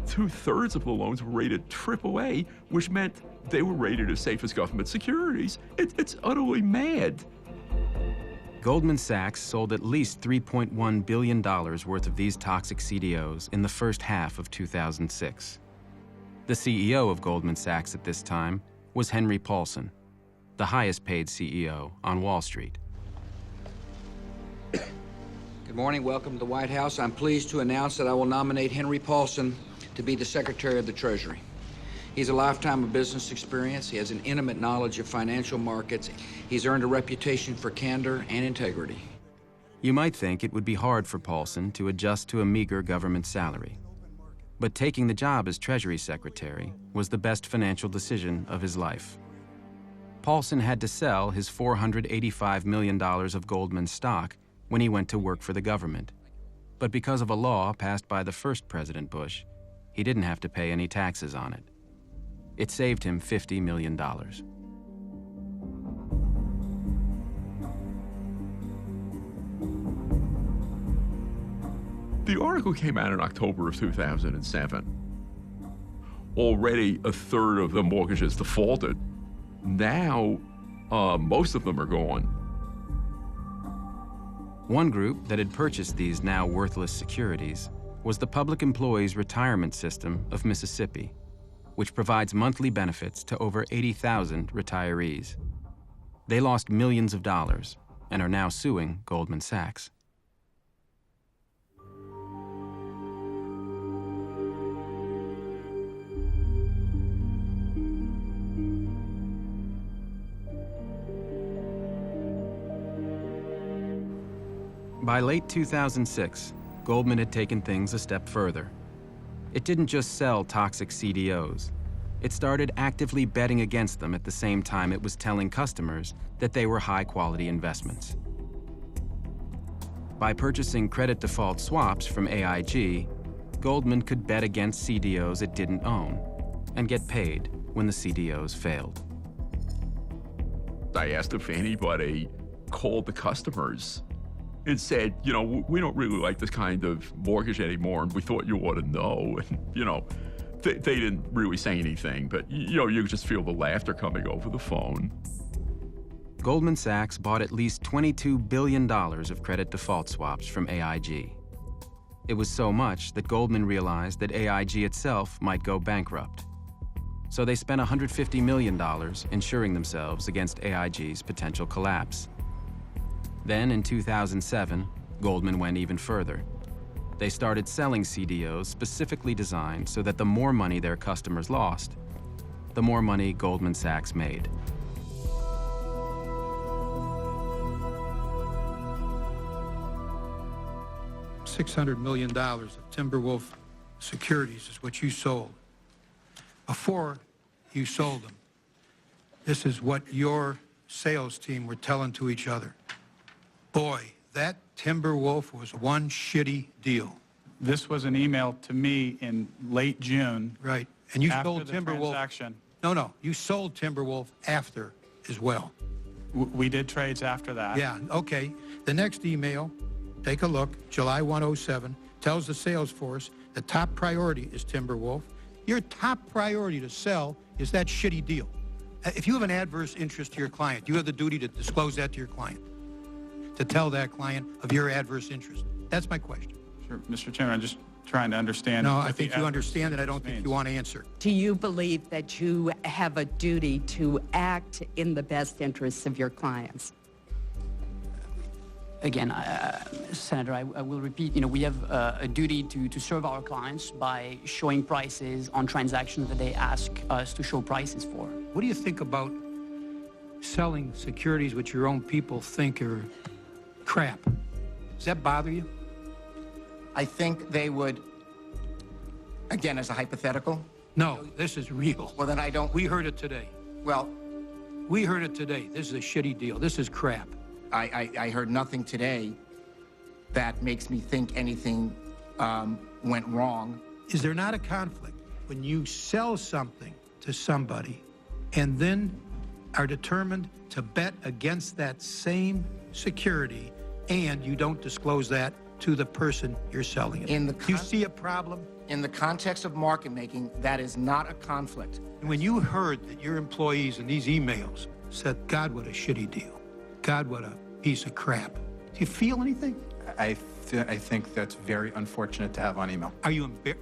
2/3 of the loans were rated AAA, which meant they were rated as safe as government securities. It's utterly mad. Goldman Sachs sold at least $3.1 billion worth of these toxic CDOs in the first half of 2006. The CEO of Goldman Sachs at this time was Henry Paulson, the highest paid CEO on Wall Street. Good morning, welcome to the White House. I'm pleased to announce that I will nominate Henry Paulson to be the Secretary of the Treasury. He's a lifetime of business experience. He has an intimate knowledge of financial markets. He's earned a reputation for candor and integrity. You might think it would be hard for Paulson to adjust to a meager government salary. But taking the job as Treasury Secretary was the best financial decision of his life. Paulson had to sell his $485 million of Goldman stock when he went to work for the government. But because of a law passed by the first President Bush, he didn't have to pay any taxes on it. It saved him $50 million. The article came out in October of 2007. Already 1/3 of the mortgages defaulted. Now, most of them are gone. One group that had purchased these now worthless securities was the Public Employees Retirement System of Mississippi, which provides monthly benefits to over 80,000 retirees. They lost millions of dollars and are now suing Goldman Sachs. By late 2006, Goldman had taken things a step further. It didn't just sell toxic CDOs. It started actively betting against them at the same time it was telling customers that they were high-quality investments. By purchasing credit default swaps from AIG, Goldman could bet against CDOs it didn't own and get paid when the CDOs failed. I asked if anybody called the customers and said, you know, we don't really like this kind of mortgage anymore, and we thought you ought to know. And, you know, they didn't really say anything, but, you know, you just feel the laughter coming over the phone. Goldman Sachs bought at least $22 billion of credit default swaps from AIG. It was so much that Goldman realized that AIG itself might go bankrupt. So they spent $150 million insuring themselves against AIG's potential collapse. Then in 2007, Goldman went even further. They started selling CDOs specifically designed so that the more money their customers lost, the more money Goldman Sachs made. $600 million of Timberwolf securities is what you sold. Before you sold them, this is what your sales team were telling to each other. Boy, that Timberwolf was one shitty deal. This was an email to me in late June. Right. And you after sold the Timberwolf. transaction. No, you sold Timberwolf after as well. We did trades after that. Yeah, okay. The next email, take a look, July 107, tells the sales force the top priority is Timberwolf. Your top priority to sell is that shitty deal. If you have an adverse interest to your client, you have the duty to disclose that to your client, to tell that client of your adverse interest. That's my question. Sure, Mr. Chairman, I'm just trying to understand. No, what I think the you understand it. I don't means. think you want to answer. Do you believe that you have a duty to act in the best interests of your clients? Again, Senator, I will repeat, we have a duty to serve our clients by showing prices on transactions that they ask us to show prices for. What do you think about selling securities which your own people think are crap? Does that bother you? I think they would, again, as a hypothetical. No, this is real. Well, then I don't. We heard it today. Well, we heard it today. This is a shitty deal. This is crap. I heard nothing today that makes me think anything went wrong. Is there not a conflict when you sell something to somebody and then are determined to bet against that same security and you don't disclose that to the person you're selling it? You see a problem? In the context of market making, that is not a conflict. And when you heard that your employees in these emails said, God, what a shitty deal. God, what a piece of crap. Do you feel anything? I think that's very unfortunate to have on email. Are you embarrassed?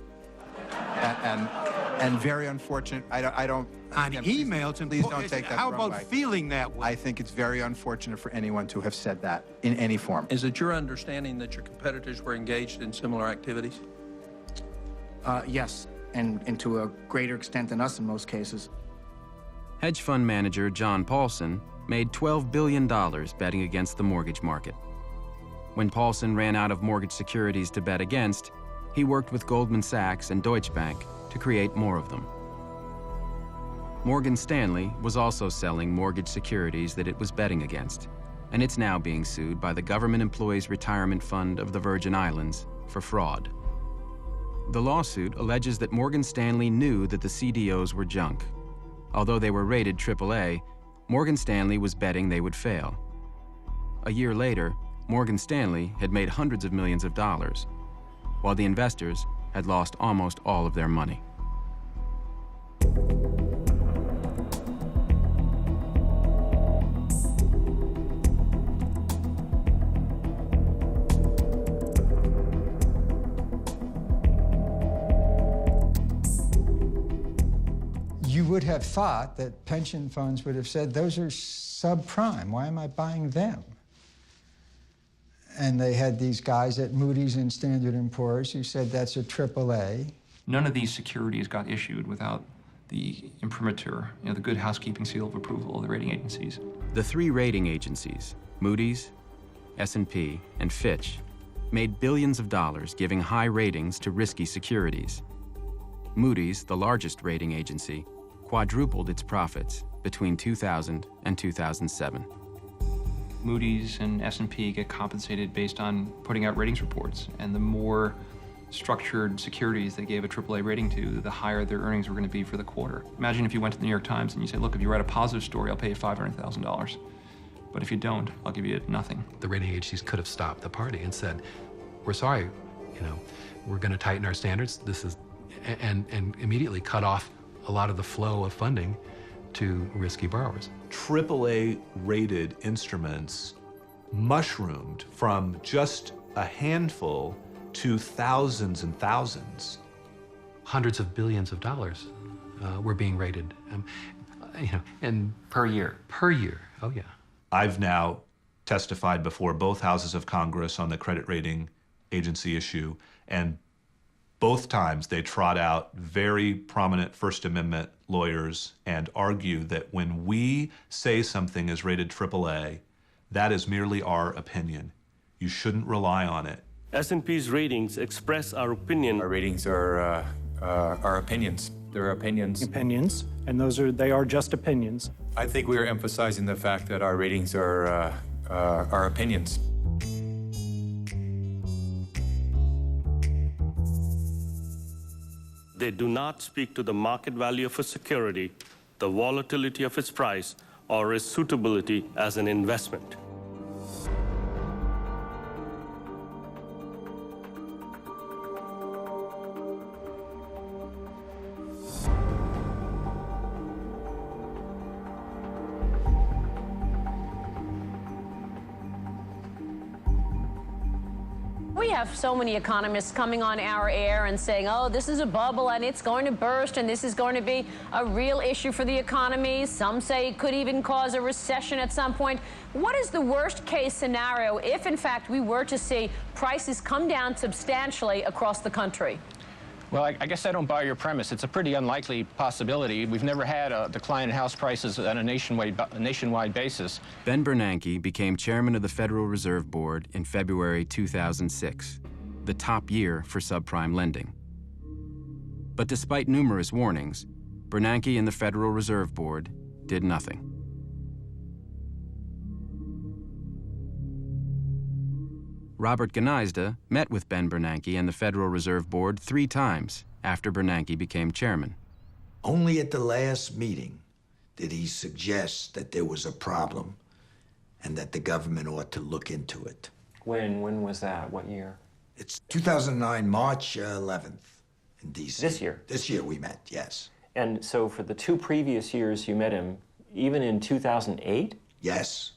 And very unfortunate. I don't. On email, please don't take that How the wrong about way. feeling that way? I think it's very unfortunate for anyone to have said that in any form. Is it your understanding that your competitors were engaged in similar activities? Yes, and to a greater extent than us in most cases. Hedge fund manager John Paulson made $12 billion betting against the mortgage market. When Paulson ran out of mortgage securities to bet against, he worked with Goldman Sachs and Deutsche Bank to create more of them. Morgan Stanley was also selling mortgage securities that it was betting against, and it's now being sued by the Government Employees Retirement Fund of the Virgin Islands for fraud. The lawsuit alleges that Morgan Stanley knew that the CDOs were junk. Although they were rated AAA, Morgan Stanley was betting they would fail. A year later, Morgan Stanley had made hundreds of millions of dollars, while the investors had lost almost all of their money. You would have thought that pension funds would have said, those are subprime. Why am I buying them? And they had these guys at Moody's and Standard & Poor's who said that's a AAA. None of these securities got issued without the imprimatur, the good housekeeping seal of approval of the rating agencies. The three rating agencies, Moody's, S&P, and Fitch, made billions of dollars giving high ratings to risky securities. Moody's, the largest rating agency, quadrupled its profits between 2000 and 2007. Moody's and S&P get compensated based on putting out ratings reports, and the more structured securities they gave a AAA rating to, the higher their earnings were going to be for the quarter. Imagine if you went to the New York Times and you say, look, if you write a positive story, I'll pay you $500,000. But if you don't, I'll give you nothing. The rating agencies could have stopped the party and said, we're sorry, we're going to tighten our standards. And immediately cut off a lot of the flow of funding to risky borrowers. AAA-rated instruments mushroomed from just a handful to thousands and thousands. Hundreds of billions of dollars were being rated, and per year. Per year, oh yeah. I've now testified before both houses of Congress on the credit rating agency issue, and both times they trot out very prominent First Amendment lawyers and argue that when we say something is rated AAA, that is merely our opinion. You shouldn't rely on it. S&P's ratings express our opinion. Our ratings are our opinions. They're opinions. Opinions, and they are just opinions. I think we are emphasizing the fact that our ratings are our opinions. They do not speak to the market value of a security, the volatility of its price, or its suitability as an investment. We have so many economists coming on our air and saying, oh, this is a bubble and it's going to burst and this is going to be a real issue for the economy. Some say it could even cause a recession at some point. What is the worst case scenario if, in fact, we were to see prices come down substantially across the country? Well, I guess I don't buy your premise. It's a pretty unlikely possibility. We've never had a decline in house prices on a nationwide basis. Ben Bernanke became chairman of the Federal Reserve Board in February 2006, the top year for subprime lending. But despite numerous warnings, Bernanke and the Federal Reserve Board did nothing. Robert Gneizda met with Ben Bernanke and the Federal Reserve Board 3 times after Bernanke became chairman. Only at the last meeting did he suggest that there was a problem and that the government ought to look into it. When was that? What year? It's 2009, March 11th in D.C. This year? This year we met, yes. And so for the 2 previous years you met him, even in 2008? Yes.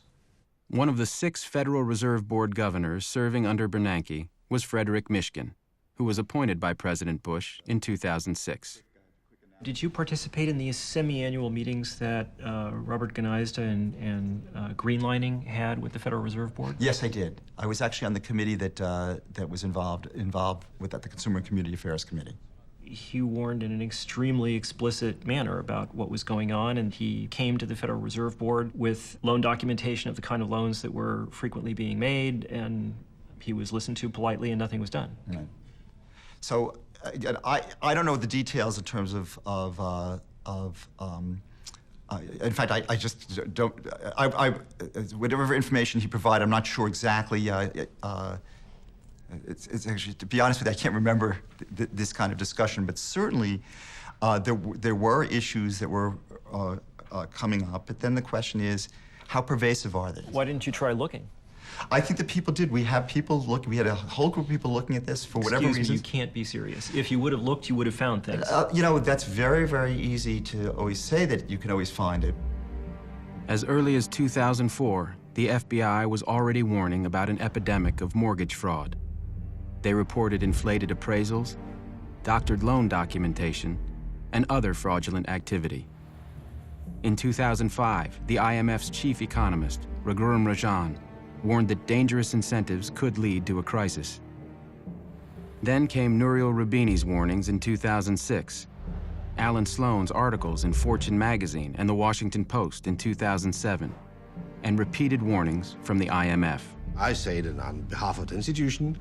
One of the 6 Federal Reserve Board governors serving under Bernanke was Frederick Mishkin, who was appointed by President Bush in 2006. Did you participate in these semi-annual meetings that Robert Gneizda and Greenlining had with the Federal Reserve Board? Yes, I did. I was actually on the committee that was involved with that, the Consumer and Community Affairs Committee. He warned in an extremely explicit manner about what was going on, and he came to the Federal Reserve Board with loan documentation of the kind of loans that were frequently being made, and he was listened to politely and nothing was done. Right. So I don't know the details in terms of in fact, I just don't, whatever information he provided, I'm not sure exactly. It's actually, to be honest with you, I can't remember this kind of discussion, but certainly there were issues that were coming up. But then the question is, how pervasive are they? Why didn't you try looking? I think that people did. We have people looking. We had a whole group of people looking at this for whatever reasons. Excuse me, you can't be serious. If you would have looked, you would have found things. That's very, very easy to always say that you can always find it. As early as 2004, the FBI was already warning about an epidemic of mortgage fraud. They reported inflated appraisals, doctored loan documentation, and other fraudulent activity. In 2005, the IMF's chief economist, Raghuram Rajan, warned that dangerous incentives could lead to a crisis. Then came Nouriel Roubini's warnings in 2006, Alan Sloan's articles in Fortune magazine and the Washington Post in 2007, and repeated warnings from the IMF. I say that on behalf of the institution,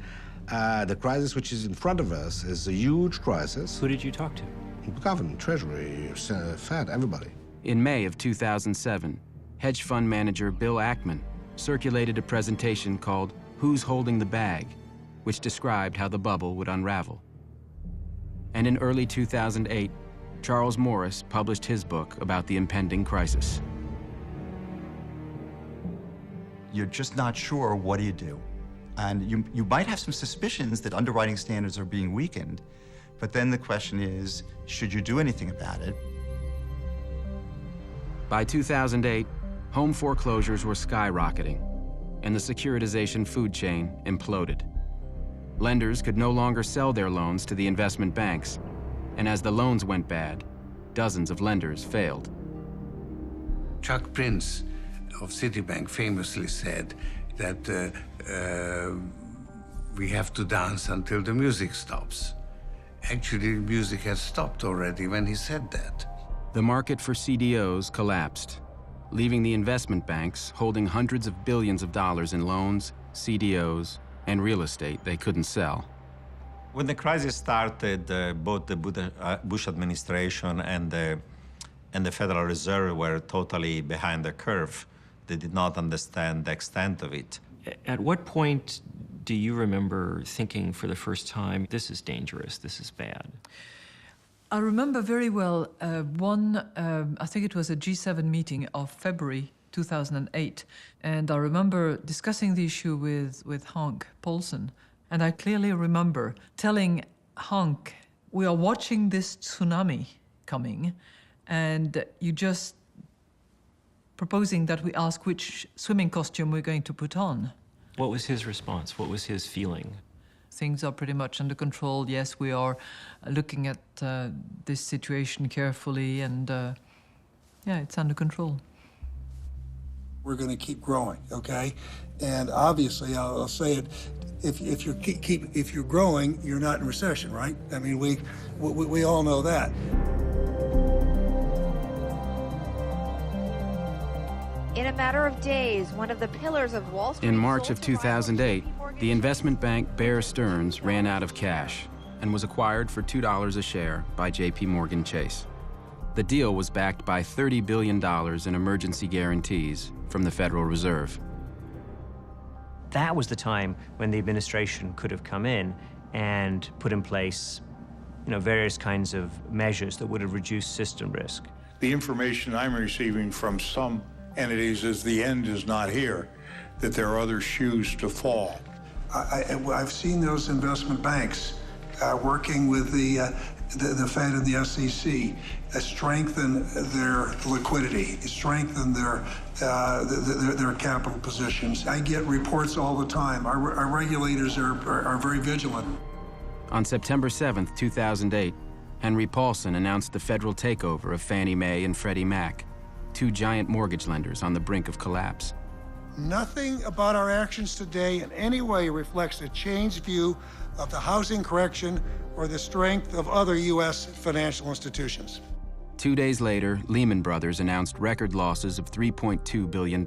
the crisis which is in front of us is a huge crisis. Who did you talk to? The government, Treasury, Fed, everybody. In May of 2007, hedge fund manager Bill Ackman circulated a presentation called Who's Holding the Bag, which described how the bubble would unravel. And in early 2008, Charles Morris published his book about the impending crisis. You're just not sure, what do you do? And you might have some suspicions that underwriting standards are being weakened, but then the question is, should you do anything about it? By 2008, home foreclosures were skyrocketing, and the securitization food chain imploded. Lenders could no longer sell their loans to the investment banks, and as the loans went bad, dozens of lenders failed. Chuck Prince of Citibank famously said that we have to dance until the music stops. Actually, the music had stopped already when he said that. The market for CDOs collapsed, leaving the investment banks holding hundreds of billions of dollars in loans, CDOs, and real estate they couldn't sell. When the crisis started, both the Bush administration and the Federal Reserve were totally behind the curve. They did not understand the extent of it. At what point do you remember thinking for the first time, this is dangerous, this is bad? I remember very well I think it was a G7 meeting of February 2008, and I remember discussing the issue with Hank Paulson, and I clearly remember telling Hank, we are watching this tsunami coming, and you just proposing that we ask which swimming costume we're going to put on. What was his response? What was his feeling? Things are pretty much under control. Yes, we are looking at this situation carefully, and yeah, it's under control. We're going to keep growing, okay? And obviously, I'll say it: if you're growing, you're not in recession, right? I mean, we all know that. In a matter of days, one of the pillars of Wall Street... In March of 2008, the investment bank Bear Stearns ran out of cash and was acquired for $2 a share by JP Morgan Chase. The deal was backed by $30 billion in emergency guarantees from the Federal Reserve. That was the time when the administration could have come in and put in place, various kinds of measures that would have reduced system risk. The information I'm receiving from some entities is the end is not here, that there are other shoes to fall. I've seen those investment banks working with the Fed and the SEC strengthen their liquidity, strengthen their capital positions. I get reports all the time. Our regulators are very vigilant. On September 7th, 2008, Henry Paulson announced the federal takeover of Fannie Mae and Freddie Mac, two giant mortgage lenders on the brink of collapse. Nothing about our actions today in any way reflects a changed view of the housing correction or the strength of other U.S. financial institutions. 2 days later, Lehman Brothers announced record losses of $3.2 billion,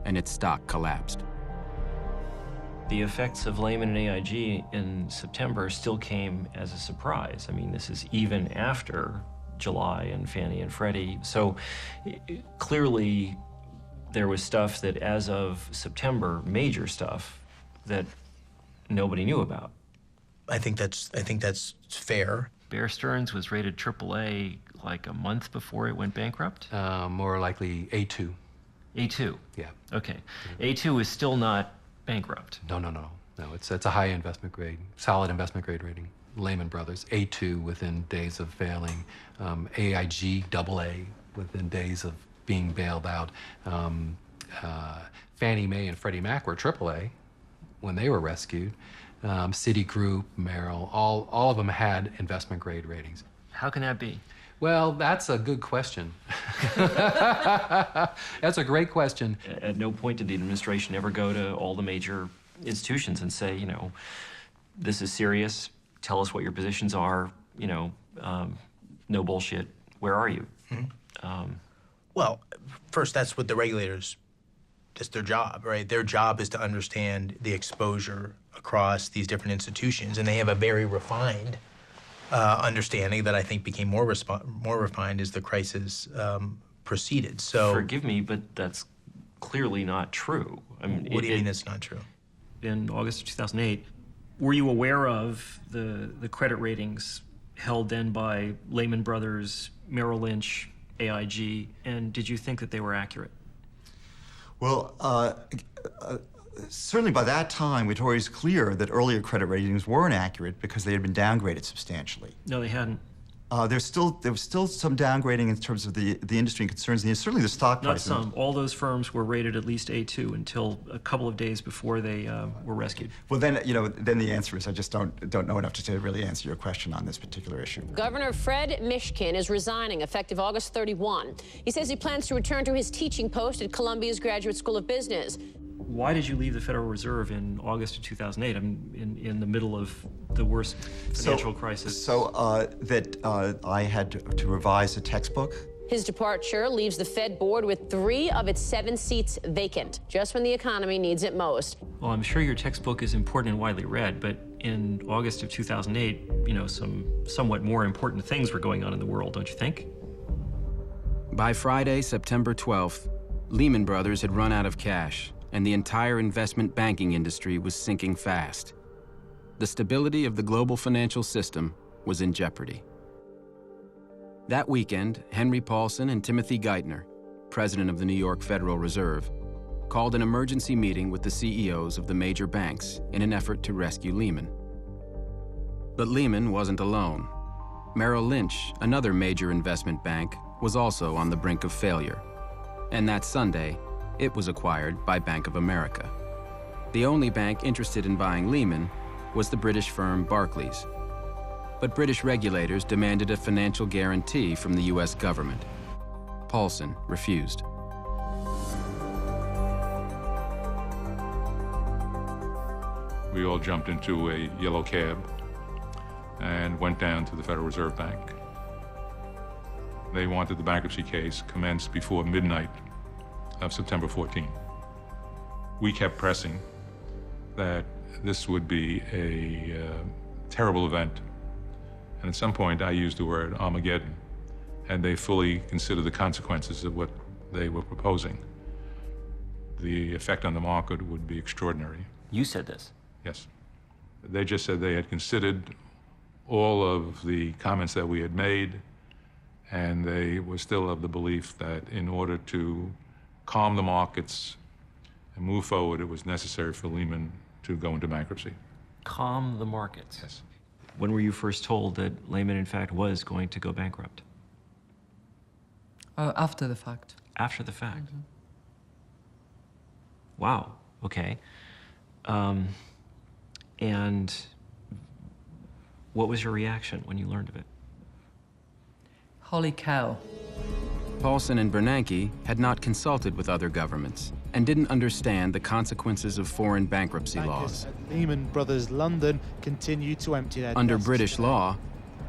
and its stock collapsed. The effects of Lehman and AIG in September still came as a surprise. I mean, this is even after July and Fannie and Freddie. So clearly there was stuff that as of September, major stuff that nobody knew about. I think that's fair. Bear Stearns was rated AAA like a month before it went bankrupt? More likely A2. A2? Yeah. Okay. A2 is still not bankrupt. No. It's a high investment grade, solid investment grade rating. Lehman Brothers, A2 within days of failing, AIG, AA within days of being bailed out. Fannie Mae and Freddie Mac were AAA when they were rescued. Citigroup, Merrill, all of them had investment grade ratings. How can that be? Well, that's a good question. That's a great question. At no point did the administration ever go to all the major institutions and say, this is serious. Tell us what your positions are, no bullshit. Where are you? Mm-hmm. Well, first, that's what the regulators, that's their job, right? Their job is to understand the exposure across these different institutions, and they have a very refined understanding that I think became more refined as the crisis proceeded. So, forgive me, but that's clearly not true. I mean, What do you mean it's not true? In August of 2008, were you aware of the credit ratings held then by Lehman Brothers, Merrill Lynch, AIG, and did you think that they were accurate? Well, certainly by that time, it was always clear that earlier credit ratings weren't accurate because they had been downgraded substantially. No, they hadn't. There was still some downgrading in terms of the industry and concerns, and certainly the stock Not price. some. All those firms were rated at least A2 until a couple of days before they were rescued. Well, then then the answer is I just don't know enough to really answer your question on this particular issue. Governor Fred Mishkin is resigning effective August 31. He says he plans to return to his teaching post at Columbia's Graduate School of Business. Why did you leave the Federal Reserve in August of 2008? I mean, in the middle of the worst financial crisis. So I had to revise a textbook. His departure leaves the Fed board with 3 of its 7 seats vacant, just when the economy needs it most. Well, I'm sure your textbook is important and widely read, but in August of 2008, some somewhat more important things were going on in the world, don't you think? By Friday, September 12th, Lehman Brothers had run out of cash, and the entire investment banking industry was sinking fast. The stability of the global financial system was in jeopardy. That weekend, Henry Paulson and Timothy Geithner, president of the New York Federal Reserve, called an emergency meeting with the CEOs of the major banks in an effort to rescue Lehman. But Lehman wasn't alone. Merrill Lynch, another major investment bank, was also on the brink of failure. And that Sunday, it was acquired by Bank of America. The only bank interested in buying Lehman was the British firm Barclays. But British regulators demanded a financial guarantee from the US government. Paulson refused. We all jumped into a yellow cab and went down to the Federal Reserve Bank. They wanted the bankruptcy case commenced before midnight of September 14. We kept pressing that this would be a terrible event. And at some point, I used the word Armageddon, and they fully considered the consequences of what they were proposing. The effect on the market would be extraordinary. You said this? Yes. They just said they had considered all of the comments that we had made, and they were still of the belief that in order to calm the markets and move forward, it was necessary for Lehman to go into bankruptcy. Calm the markets? Yes. When were you first told that Lehman, in fact, was going to go bankrupt? After the fact. After the fact? Mm-hmm. Wow, okay. And what was your reaction when you learned of it? Holy cow. Paulson and Bernanke had not consulted with other governments and didn't understand the consequences of foreign bankruptcy laws. Lehman Brothers London continued to empty their Under desks. British law,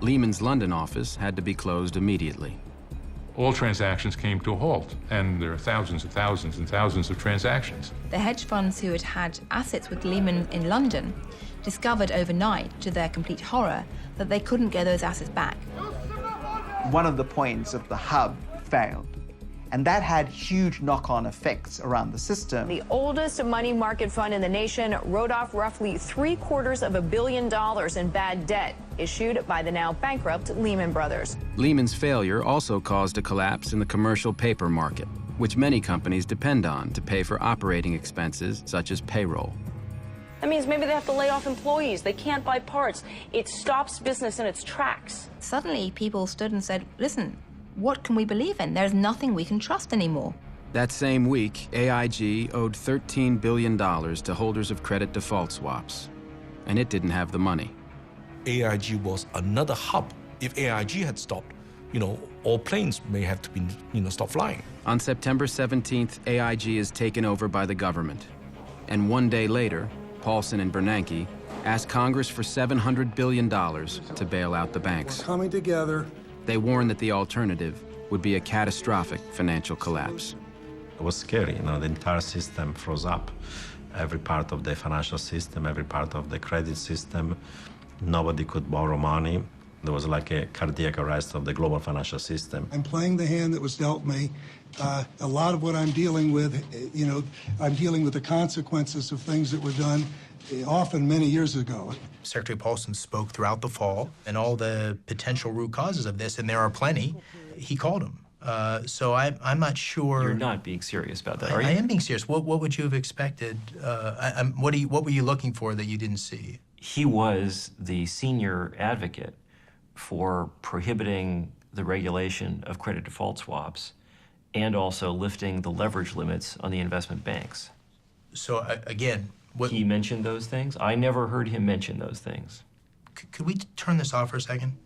Lehman's London office had to be closed immediately. All transactions came to a halt, and there are thousands and thousands and thousands of transactions. The hedge funds who had had assets with Lehman in London discovered overnight, to their complete horror, that they couldn't get those assets back. One of the points of the hub failed, and that had huge knock-on effects around the system. The oldest money market fund in the nation wrote off roughly $750 million in bad debt issued by the now bankrupt Lehman Brothers. Lehman's failure also caused a collapse in the commercial paper market, which many companies depend on to pay for operating expenses such as payroll. That means maybe they have to lay off employees. They can't buy parts. It stops business in its tracks. Suddenly, people stood and said, listen, what can we believe in? There's nothing we can trust anymore. That same week, AIG owed $13 billion to holders of credit default swaps, and it didn't have the money. AIG was another hub. If AIG had stopped, all planes may have to be, stop flying. On September 17th, AIG is taken over by the government. And one day later, Paulson and Bernanke asked Congress for $700 billion to bail out the banks. We're coming together. They warned that the alternative would be a catastrophic financial collapse. It was scary, the entire system froze up. Every part of the financial system, every part of the credit system, nobody could borrow money. There was like a cardiac arrest of the global financial system. I'm playing the hand that was dealt me, A lot of what I'm dealing with, I'm dealing with the consequences of things that were done often many years ago. Secretary Paulson spoke throughout the fall and all the potential root causes of this, and there are plenty. He called them. So I'm not sure. You're not being serious about that, are you? I am being serious. What would you have expected? What were you looking for that you didn't see? He was the senior advocate for prohibiting the regulation of credit default swaps and also lifting the leverage limits on the investment banks. So again, he mentioned those things? I never heard him mention those things. Could we turn this off for a second?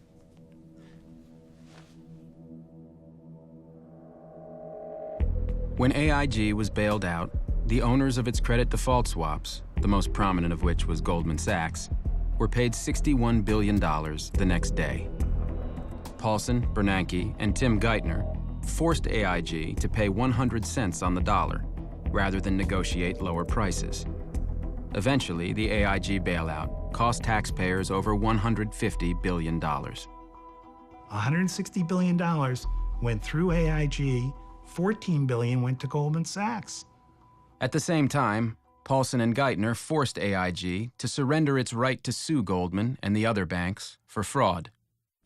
When AIG was bailed out, the owners of its credit default swaps, the most prominent of which was Goldman Sachs, were paid $61 billion the next day. Paulson, Bernanke, and Tim Geithner forced AIG to pay 100 cents on the dollar rather than negotiate lower prices. Eventually, the AIG bailout cost taxpayers over $150 billion. $160 billion went through AIG, $14 billion went to Goldman Sachs. At the same time, Paulson and Geithner forced AIG to surrender its right to sue Goldman and the other banks for fraud.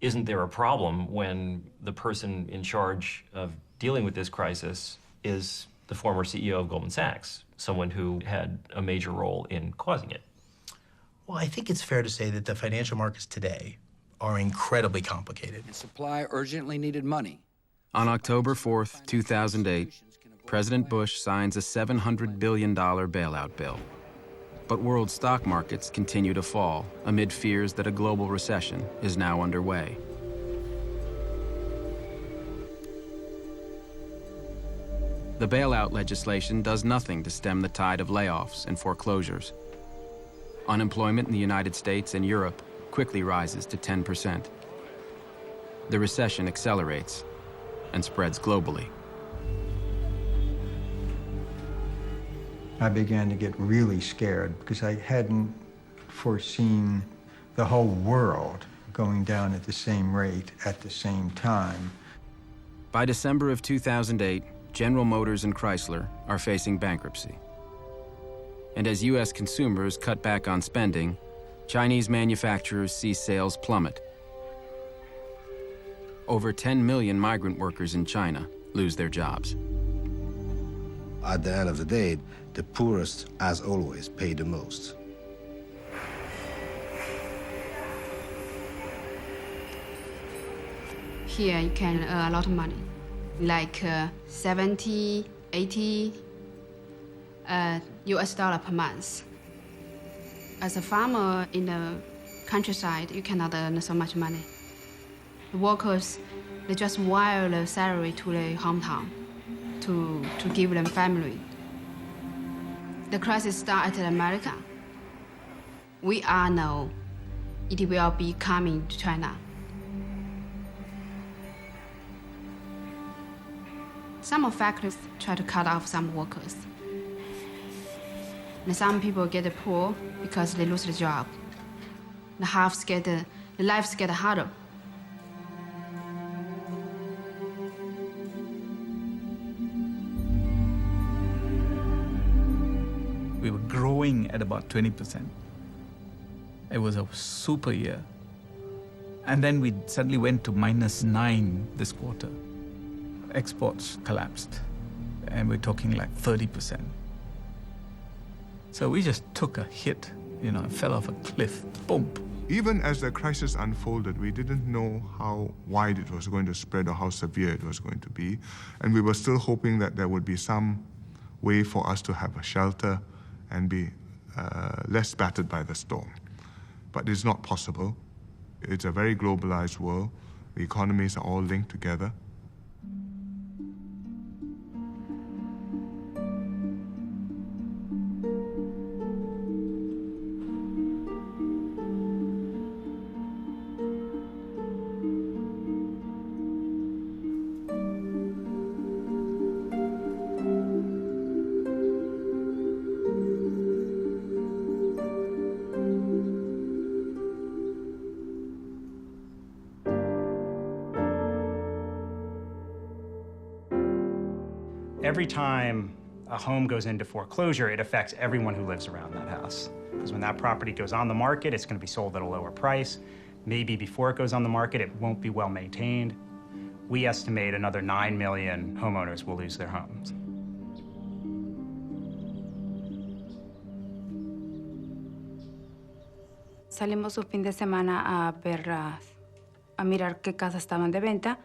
Isn't there a problem when the person in charge of dealing with this crisis is the former CEO of Goldman Sachs, someone who had a major role in causing it? Well, I think it's fair to say that the financial markets today are incredibly complicated. Supply urgently needed money. On October 4th, 2008, President Bush signs a $700 billion bailout bill. But world stock markets continue to fall amid fears that a global recession is now underway. The bailout legislation does nothing to stem the tide of layoffs and foreclosures. Unemployment in the United States and Europe quickly rises to 10%. The recession accelerates and spreads globally. I began to get really scared because I hadn't foreseen the whole world going down at the same rate at the same time. By December of 2008, General Motors and Chrysler are facing bankruptcy. And as U.S. consumers cut back on spending, Chinese manufacturers see sales plummet. Over 10 million migrant workers in China lose their jobs. At the end of the day, the poorest, as always, pay the most. Here you can earn a lot of money, like 70, 80 US dollar per month. As a farmer in the countryside, you cannot earn so much money. The workers, they just wire the salary to the hometown to give them family. The crisis started in America. We all know it will be coming to China. Some factories try to cut off some workers. And some people get poor because they lose the job. The lives get harder. We were growing at about 20%. It was a super year. And then we suddenly went to -9 this quarter. Exports collapsed, and we're talking like 30%. So we just took a hit, fell off a cliff, boom. Even as the crisis unfolded, we didn't know how wide it was going to spread or how severe it was going to be. And we were still hoping that there would be some way for us to have a shelter and be less battered by the storm. But it's not possible. It's a very globalized world. The economies are all linked together. Every time a home goes into foreclosure, it affects everyone who lives around that house. Because when that property goes on the market, it's going to be sold at a lower price. Maybe before it goes on the market, it won't be well maintained. We estimate another 9 million homeowners will lose their homes. Salimos un fin de semana a mirar qué casas estaban de venta.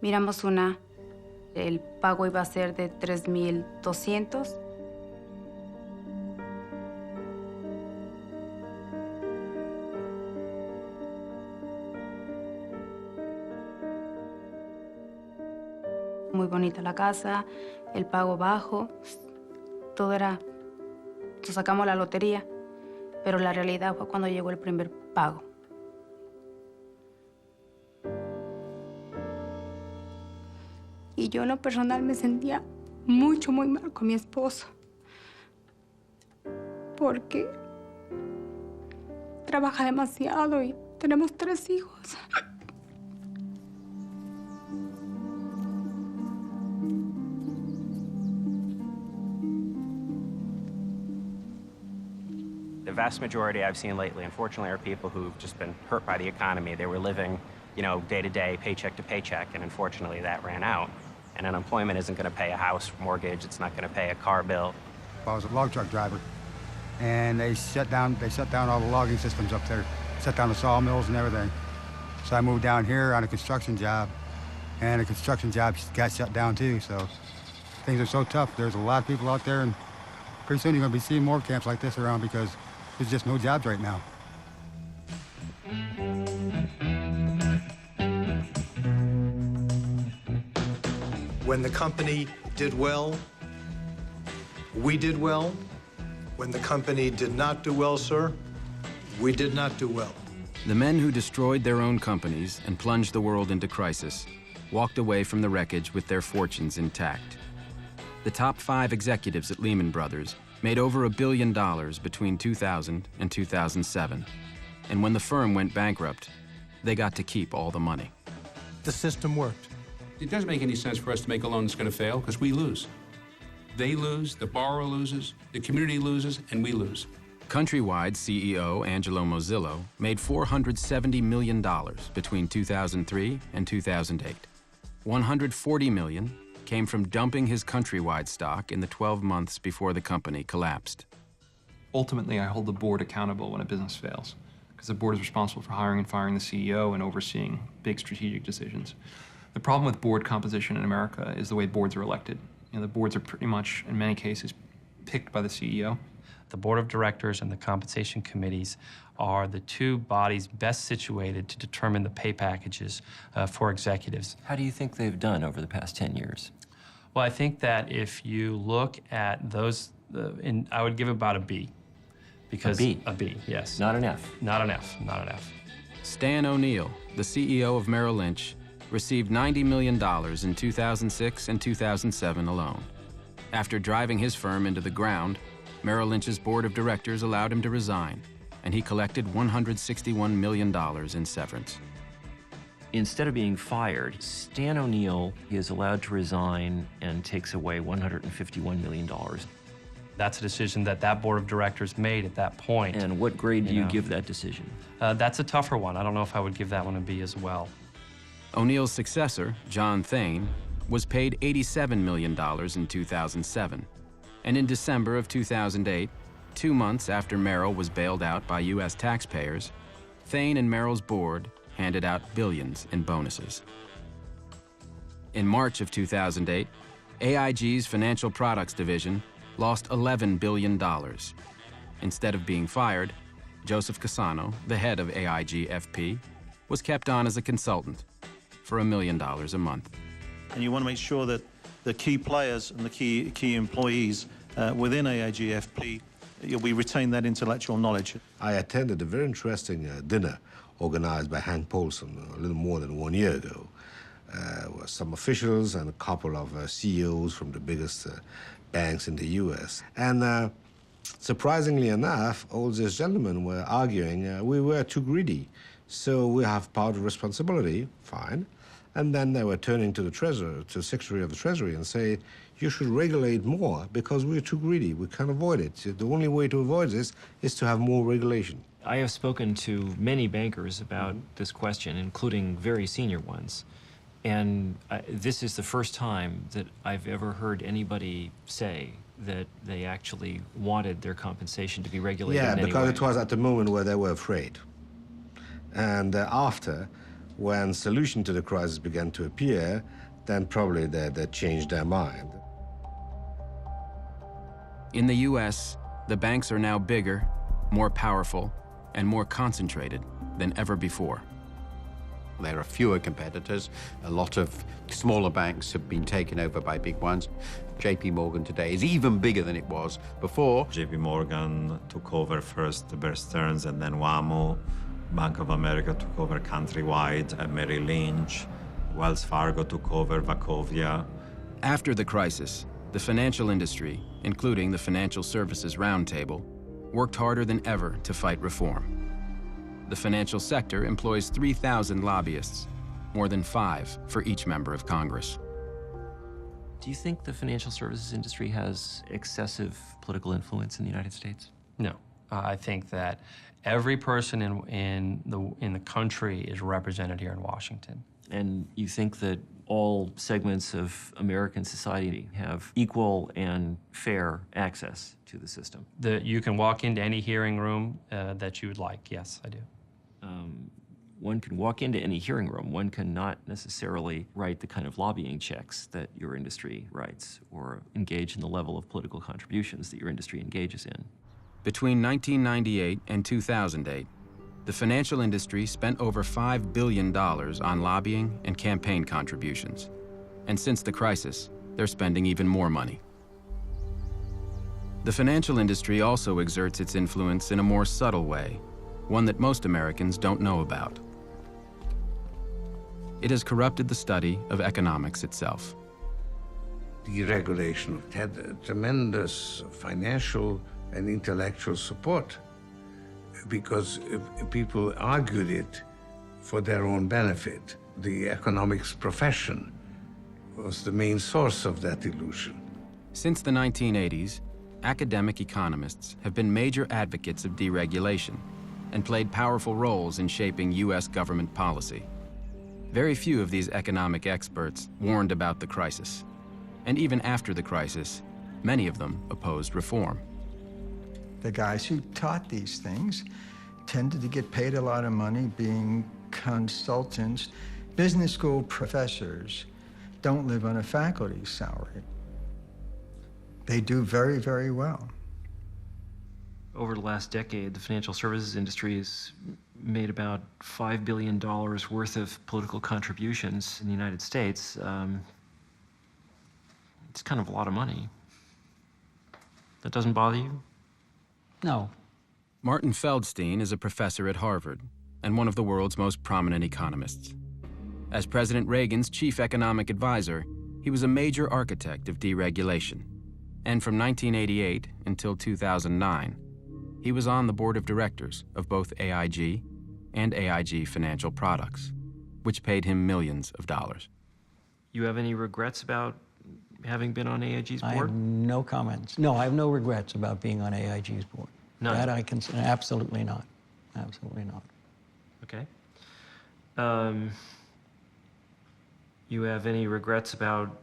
Miramos una, el pago iba a ser de $3,200. Muy bonita la casa, el pago bajo, todo era, sacamos la lotería, pero la realidad fue cuando llegó el primer pago. Y yo en lo personal me sentía muy mal con mi esposo, porque trabaja demasiado y tenemos 3 hijos. The vast majority I've seen lately, unfortunately, are people who've just been hurt by the economy. They were living, day to day, paycheck to paycheck, and unfortunately that ran out. And unemployment isn't going to pay a house mortgage. It's not going to pay a car bill. I was a log truck driver, and they shut down all the logging systems up there, shut down the sawmills and everything. So I moved down here on a construction job, and the construction job got shut down too. So things are so tough. There's a lot of people out there, and pretty soon you're going to be seeing more camps like this around because there's just no jobs right now. When the company did well, we did well. When the company did not do well, sir, we did not do well. The men who destroyed their own companies and plunged the world into crisis walked away from the wreckage with their fortunes intact. The top 5 executives at Lehman Brothers made over $1 billion between 2000 and 2007. And when the firm went bankrupt, they got to keep all the money. The system worked. It doesn't make any sense for us to make a loan that's going to fail because we lose. They lose, the borrower loses, the community loses, and we lose. Countrywide CEO Angelo Mozillo made $470 million between 2003 and 2008. $140 million came from dumping his Countrywide stock in the 12 months before the company collapsed. Ultimately, I hold the board accountable when a business fails, because the board is responsible for hiring and firing the CEO and overseeing big strategic decisions. The problem with board composition in America is the way boards are elected. The boards are pretty much, in many cases, picked by the CEO. The board of directors and the compensation committees are the 2 bodies best situated to determine the pay packages for executives. How do you think they've done over the past 10 years? Well, I think that if you look at those, I would give about a B. Because A B? A B, yes. Not an F? Not an F, not an F. Stan O'Neill, the CEO of Merrill Lynch, received $90 million in 2006 and 2007 alone. After driving his firm into the ground, Merrill Lynch's board of directors allowed him to resign, and he collected $161 million in severance. Instead of being fired, Stan O'Neill is allowed to resign and takes away $151 million. That's a decision that that board of directors made at that point. And what grade do you give that decision? That's a tougher one. I don't know if I would give that one a B as well. O'Neill's successor, John Thain, was paid $87 million in 2007. And in December of 2008, 2 months after Merrill was bailed out by U.S. taxpayers, Thain and Merrill's board handed out billions in bonuses. In March of 2008, AIG's Financial Products Division lost $11 billion. Instead of being fired, Joseph Cassano, the head of AIG FP, was kept on as a consultant for $1 million a month. And you want to make sure that the key players and the key employees within AIG FP, we retain that intellectual knowledge. I attended a very interesting dinner organized by Hank Paulson a little more than 1 year ago. With some officials and a couple of CEOs from the biggest banks in the U.S. And surprisingly enough, all these gentlemen were arguing we were too greedy. So we have part of responsibility, fine, And then they were turning to the Treasurer, to the Secretary of the Treasury, and say, you should regulate more because we're too greedy. We can't avoid it. The only way to avoid this is to have more regulation. I have spoken to many bankers about this question, including very senior ones. And this is the first time that I've ever heard anybody say that they actually wanted their compensation to be regulated in any way. Yeah, because it was at the moment where they were afraid. And after, when solution to the crisis began to appear, then probably they changed their mind. In the U.S., the banks are now bigger, more powerful, and more concentrated than ever before. There are fewer competitors. A lot of smaller banks have been taken over by big ones. JP Morgan today is even bigger than it was before. JP Morgan took over first Bear Stearns and then WaMu. Bank of America took over Countrywide and Merrill Lynch. Wells Fargo took over Wachovia. After the crisis, the financial industry, including the Financial Services Roundtable, worked harder than ever to fight reform. The financial sector employs 3,000 lobbyists, more than 5 for each member of Congress. Do you think the financial services industry has excessive political influence in the United States? No. I think that every person in the country is represented here in Washington. And you think that all segments of American society have equal and fair access to the system? You can walk into any hearing room that you would like. Yes, I do. One can walk into any hearing room. One cannot necessarily write the kind of lobbying checks that your industry writes or engage in the level of political contributions that your industry engages in. Between 1998 and 2008, the financial industry spent over $5 billion on lobbying and campaign contributions. And since the crisis, they're spending even more money. The financial industry also exerts its influence in a more subtle way, one that most Americans don't know about. It has corrupted the study of economics itself. Deregulation had tremendous financial and intellectual support because people argued it for their own benefit. The economics profession was the main source of that illusion. Since the 1980s, academic economists have been major advocates of deregulation and played powerful roles in shaping U.S. government policy. Very few of these economic experts warned about the crisis. And even after the crisis, many of them opposed reform. The guys who taught these things tended to get paid a lot of money being consultants. Business school professors don't live on a faculty salary. They do very, very well. Over the last decade, the financial services industry has made about $5 billion worth of political contributions in the United States. It's kind of a lot of money. That doesn't bother you? No. Martin Feldstein is a professor at Harvard and one of the world's most prominent economists. As President Reagan's chief economic advisor, he was a major architect of deregulation. And from 1988 until 2009, he was on the board of directors of both AIG and AIG Financial Products, which paid him millions of dollars. You have any regrets about having been on AIG's board? I have no comments. No, I have no regrets about being on AIG's board. None? That I can say, absolutely not. Absolutely not. Okay. You have any regrets about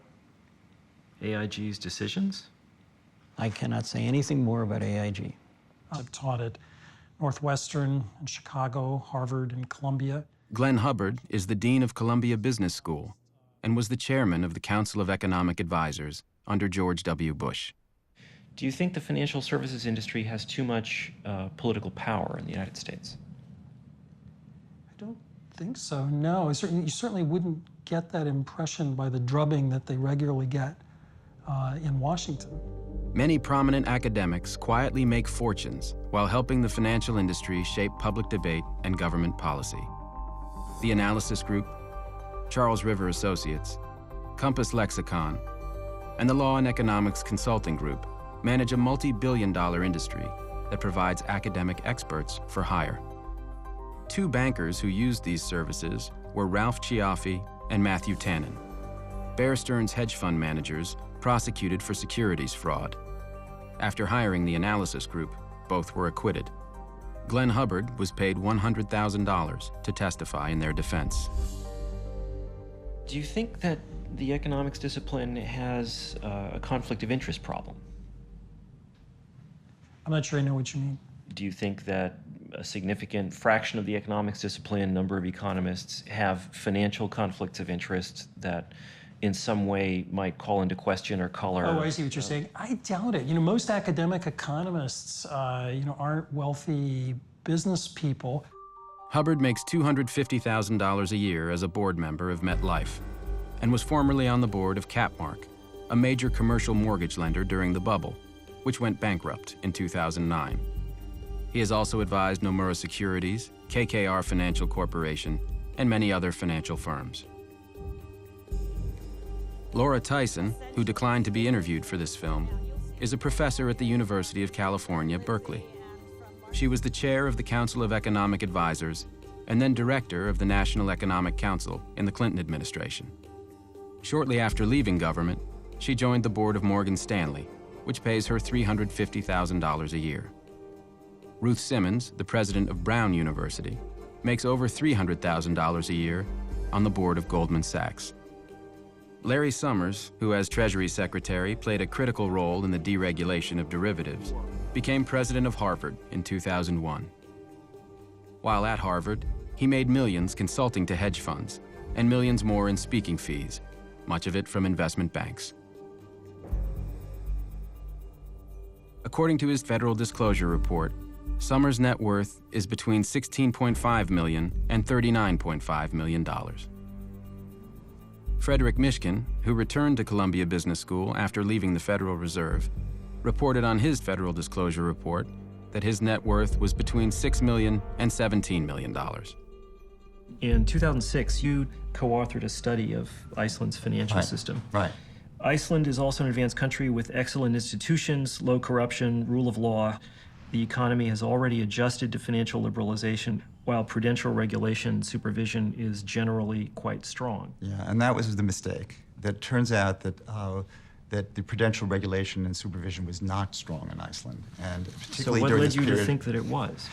AIG's decisions? I cannot say anything more about AIG. I've taught at Northwestern and Chicago, Harvard, and Columbia. Glenn Hubbard is the dean of Columbia Business School and was the chairman of the Council of Economic Advisors under George W. Bush. Do you think the financial services industry has too much political power in the United States? I don't think so, no. You certainly wouldn't get that impression by the drubbing that they regularly get in Washington. Many prominent academics quietly make fortunes while helping the financial industry shape public debate and government policy. The Analysis Group, Charles River Associates, Compass Lexicon, and the Law and Economics Consulting Group manage a multi-billion-dollar industry that provides academic experts for hire. Two bankers who used these services were Ralph Ciaffi and Matthew Tannen. Bear Stearns hedge fund managers prosecuted for securities fraud. After hiring the analysis group, both were acquitted. Glenn Hubbard was paid $100,000 to testify in their defense. Do you think that the economics discipline has a conflict of interest problem? I'm not sure I know what you mean. Do you think that a significant fraction of the economics discipline, number of economists, have financial conflicts of interest that in some way might call into question or color? Oh, I see what you're saying. I doubt it. Most academic economists, aren't wealthy business people. Hubbard makes $250,000 a year as a board member of MetLife and was formerly on the board of Capmark, a major commercial mortgage lender during the bubble, which went bankrupt in 2009. He has also advised Nomura Securities, KKR Financial Corporation, and many other financial firms. Laura Tyson, who declined to be interviewed for this film, is a professor at the University of California, Berkeley. She was the chair of the Council of Economic Advisors and then director of the National Economic Council in the Clinton administration. Shortly after leaving government, she joined the board of Morgan Stanley, which pays her $350,000 a year. Ruth Simmons, the president of Brown University, makes over $300,000 a year on the board of Goldman Sachs. Larry Summers, who as Treasury Secretary played a critical role in the deregulation of derivatives, became president of Harvard in 2001. While at Harvard, he made millions consulting to hedge funds and millions more in speaking fees, much of it from investment banks. According to his federal disclosure report, Summers' net worth is between $16.5 million and $39.5 million. Frederick Mishkin, who returned to Columbia Business School after leaving the Federal Reserve, reported on his federal disclosure report that his net worth was between $6 million and $17 million. In 2006, you co-authored a study of Iceland's financial system. Right. Iceland is also an advanced country with excellent institutions, low corruption, rule of law. The economy has already adjusted to financial liberalization, while prudential regulation and supervision is generally quite strong. Yeah, and that was the mistake. That turns out that that the prudential regulation and supervision was not strong in Iceland, and particularly during this period. So what led you to think that it was?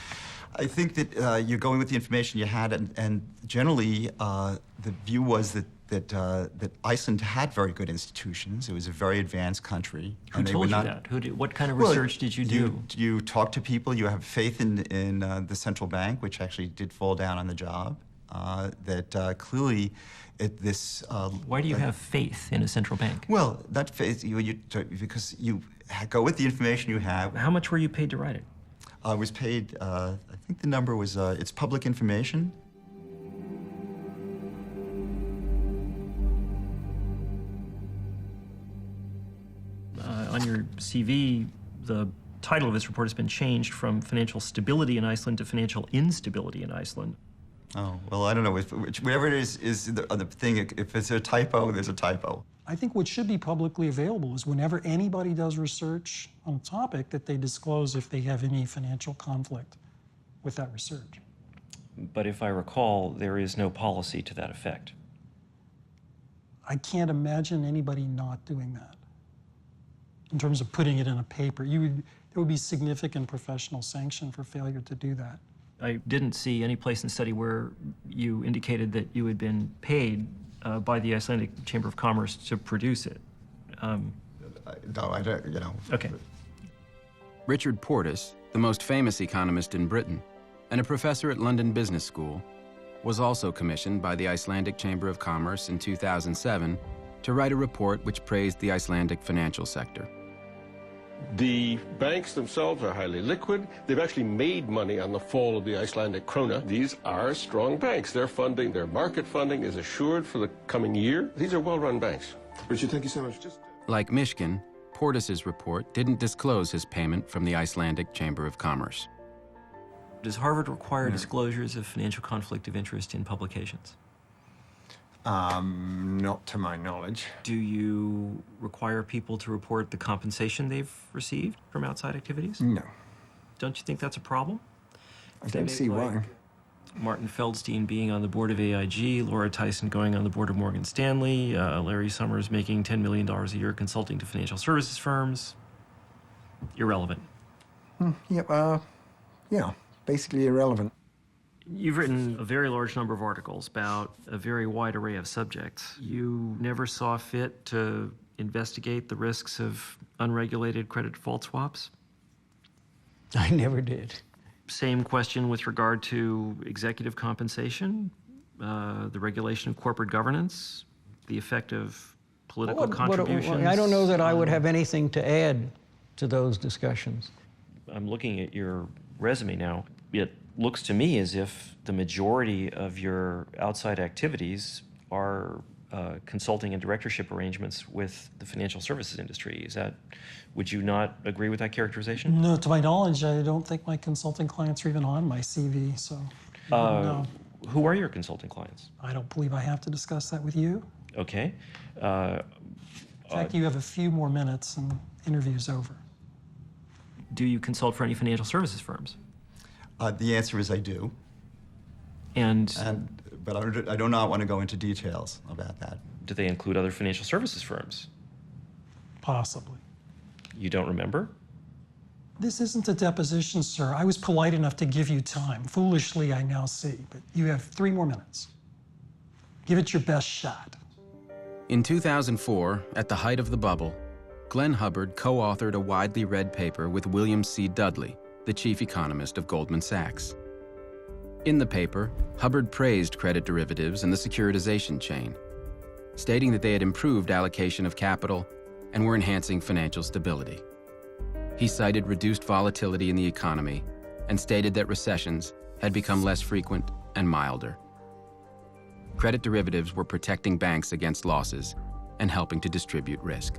I think that you're going with the information you had, and generally the view was that Iceland had very good institutions. It was a very advanced country. Who told you that? What kind of research did you do? You talk to people. You have faith in the central bank, which actually did fall down on the job. Clearly, this. Why do you have faith in a central bank? Well, that faith because you go with the information you have. How much were you paid to write it? I was paid. I think the number was. It's public information. On your CV, the title of this report has been changed from Financial Stability in Iceland to Financial Instability in Iceland. Oh, well, I don't know. Whatever it is the thing. If it's a typo, there's a typo. I think what should be publicly available is whenever anybody does research on a topic that they disclose if they have any financial conflict with that research. But if I recall, there is no policy to that effect. I can't imagine anybody not doing that. In terms of putting it in a paper, there would be significant professional sanction for failure to do that. I didn't see any place in the study where you indicated that you had been paid by the Icelandic Chamber of Commerce to produce it. No, I don't, Okay. Richard Portis, the most famous economist in Britain and a professor at London Business School, was also commissioned by the Icelandic Chamber of Commerce in 2007 to write a report which praised the Icelandic financial sector. The banks themselves are highly liquid. They've actually made money on the fall of the Icelandic krona. These are strong banks. Their funding, their market funding is assured for the coming year. These are well-run banks. Richard, thank you so much. Like Mishkin, Portis's report didn't disclose his payment from the Icelandic Chamber of Commerce. Does Harvard require disclosures of financial conflict of interest in publications? Not to my knowledge. Do you require people to report the compensation they've received from outside activities? No. Don't you think that's a problem? I don't see why. Martin Feldstein being on the board of AIG, Laura Tyson going on the board of Morgan Stanley, Larry Summers making $10 million a year consulting to financial services firms. Irrelevant. Yeah, basically irrelevant. You've written a very large number of articles about a very wide array of subjects. You never saw fit to investigate the risks of unregulated credit default swaps? I never did. Same question with regard to executive compensation, the regulation of corporate governance, the effect of political contributions. I don't know that I would have anything to add to those discussions. I'm looking at your resume now. It looks to me as if the majority of your outside activities are consulting and directorship arrangements with the financial services industry. Would you not agree with that characterization? No, to my knowledge, I don't think my consulting clients are even on my CV, so no. Who are your consulting clients? I don't believe I have to discuss that with you. Okay. In fact, you have a few more minutes and interview's over. Do you consult for any financial services firms? The answer is I do. But I do not want to go into details about that. Do they include other financial services firms? Possibly. You don't remember? This isn't a deposition, sir. I was polite enough to give you time. Foolishly, I now see, but you have 3 more minutes. Give it your best shot. In 2004, at the height of the bubble, Glenn Hubbard co-authored a widely read paper with William C. Dudley, the chief economist of Goldman Sachs. In the paper, Hubbard praised credit derivatives and the securitization chain, stating that they had improved allocation of capital and were enhancing financial stability. He cited reduced volatility in the economy and stated that recessions had become less frequent and milder. Credit derivatives were protecting banks against losses and helping to distribute risk.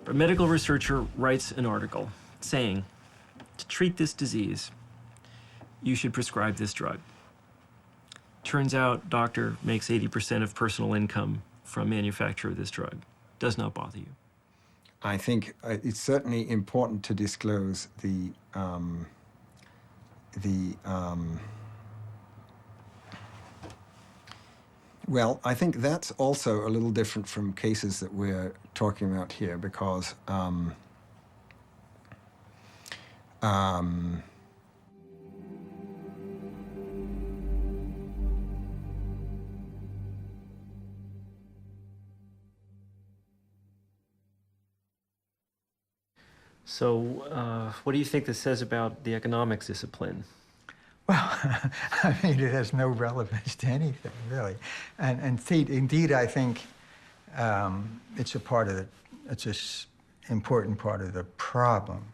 A medical researcher writes an article saying, to treat this disease, you should prescribe this drug. Turns out doctor makes 80% of personal income from manufacture of this drug. Does not bother you. I think it's certainly important to disclose well, I think that's also a little different from cases that we're talking about here because So, what do you think this says about the economics discipline? Well, I mean, it has no relevance to anything, really. And indeed, I think it's a part of the, it's an important part of the problem.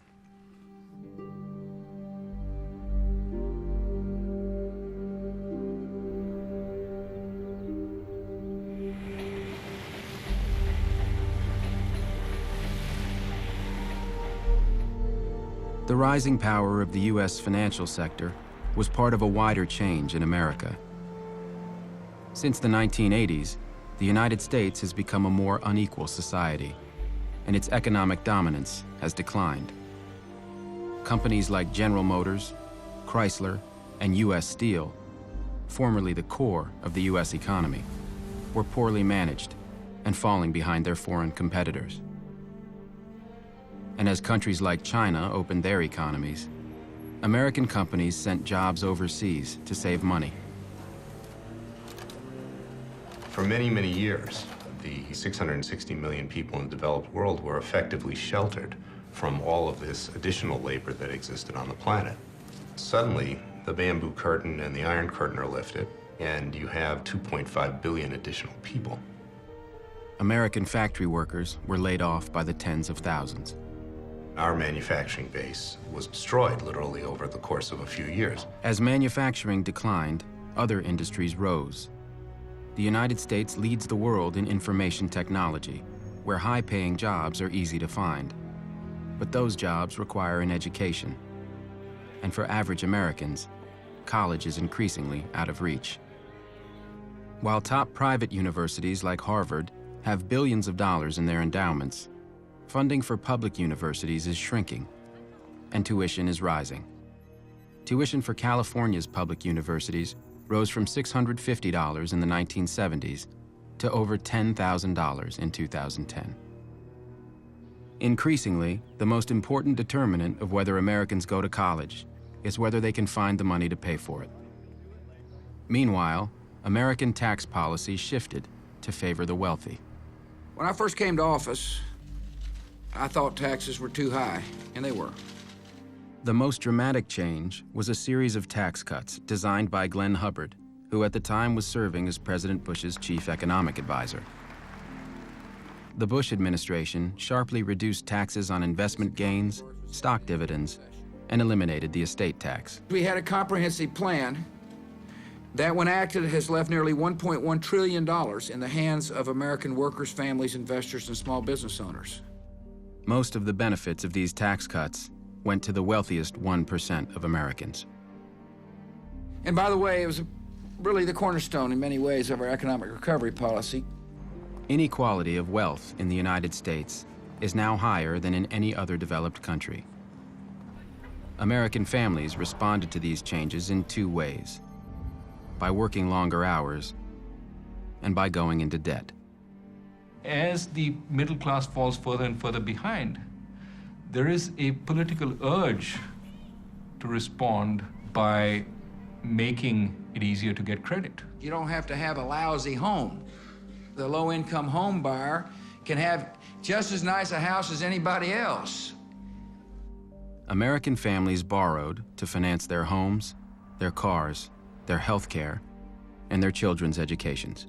The rising power of the U.S. financial sector was part of a wider change in America. Since the 1980s, the United States has become a more unequal society, and its economic dominance has declined. Companies like General Motors, Chrysler, and U.S. Steel, formerly the core of the U.S. economy, were poorly managed and falling behind their foreign competitors. And as countries like China opened their economies, American companies sent jobs overseas to save money. For many, many years, the 660 million people in the developed world were effectively sheltered from all of this additional labor that existed on the planet. Suddenly, the bamboo curtain and the iron curtain are lifted, and you have 2.5 billion additional people. American factory workers were laid off by the tens of thousands. Our manufacturing base was destroyed literally over the course of a few years. As manufacturing declined, other industries rose. The United States leads the world in information technology, where high-paying jobs are easy to find. But those jobs require an education. And for average Americans, college is increasingly out of reach. While top private universities like Harvard have billions of dollars in their endowments, funding for public universities is shrinking, and tuition is rising. tuition for California's public universities rose from $650 in the 1970s to over $10,000 in 2010. Increasingly, the most important determinant of whether Americans go to college is whether they can find the money to pay for it. Meanwhile, American tax policy shifted to favor the wealthy. When I first came to office, I thought taxes were too high, and they were. The most dramatic change was a series of tax cuts designed by Glenn Hubbard, who at the time was serving as President Bush's chief economic advisor. The Bush administration sharply reduced taxes on investment gains, stock dividends, and eliminated the estate tax. We had a comprehensive plan that, when acted, has left nearly $1.1 trillion in the hands of American workers, families, investors, and small business owners. Most of the benefits of these tax cuts went to the wealthiest 1% of Americans. And by the way, it was really the cornerstone in many ways of our economic recovery policy. Inequality of wealth in the United States is now higher than in any other developed country. American families responded to these changes in two ways: by working longer hours and by going into debt. As the middle class falls further and further behind, there is a political urge to respond by making it easier to get credit. You don't have to have a lousy home. The low-income home buyer can have just as nice a house as anybody else. American families borrowed to finance their homes, their cars, their health care, and their children's educations.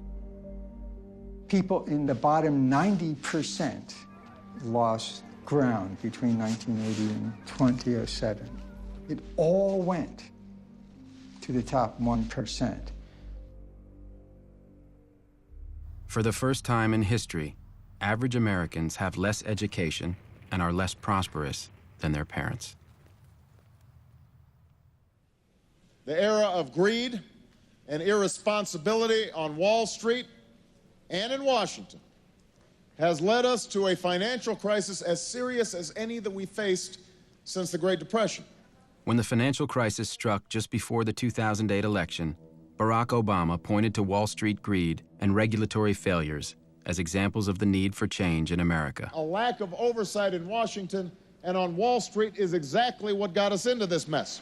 People in the bottom 90% lost ground between 1980 and 2007. It all went to the top 1%. For the first time in history, average Americans have less education and are less prosperous than their parents. The era of greed and irresponsibility on Wall Street and in Washington has led us to a financial crisis as serious as any that we faced since the Great Depression. When the financial crisis struck just before the 2008 election, Barack Obama pointed to Wall Street greed and regulatory failures as examples of the need for change in America. A lack of oversight in Washington and on Wall Street is exactly what got us into this mess.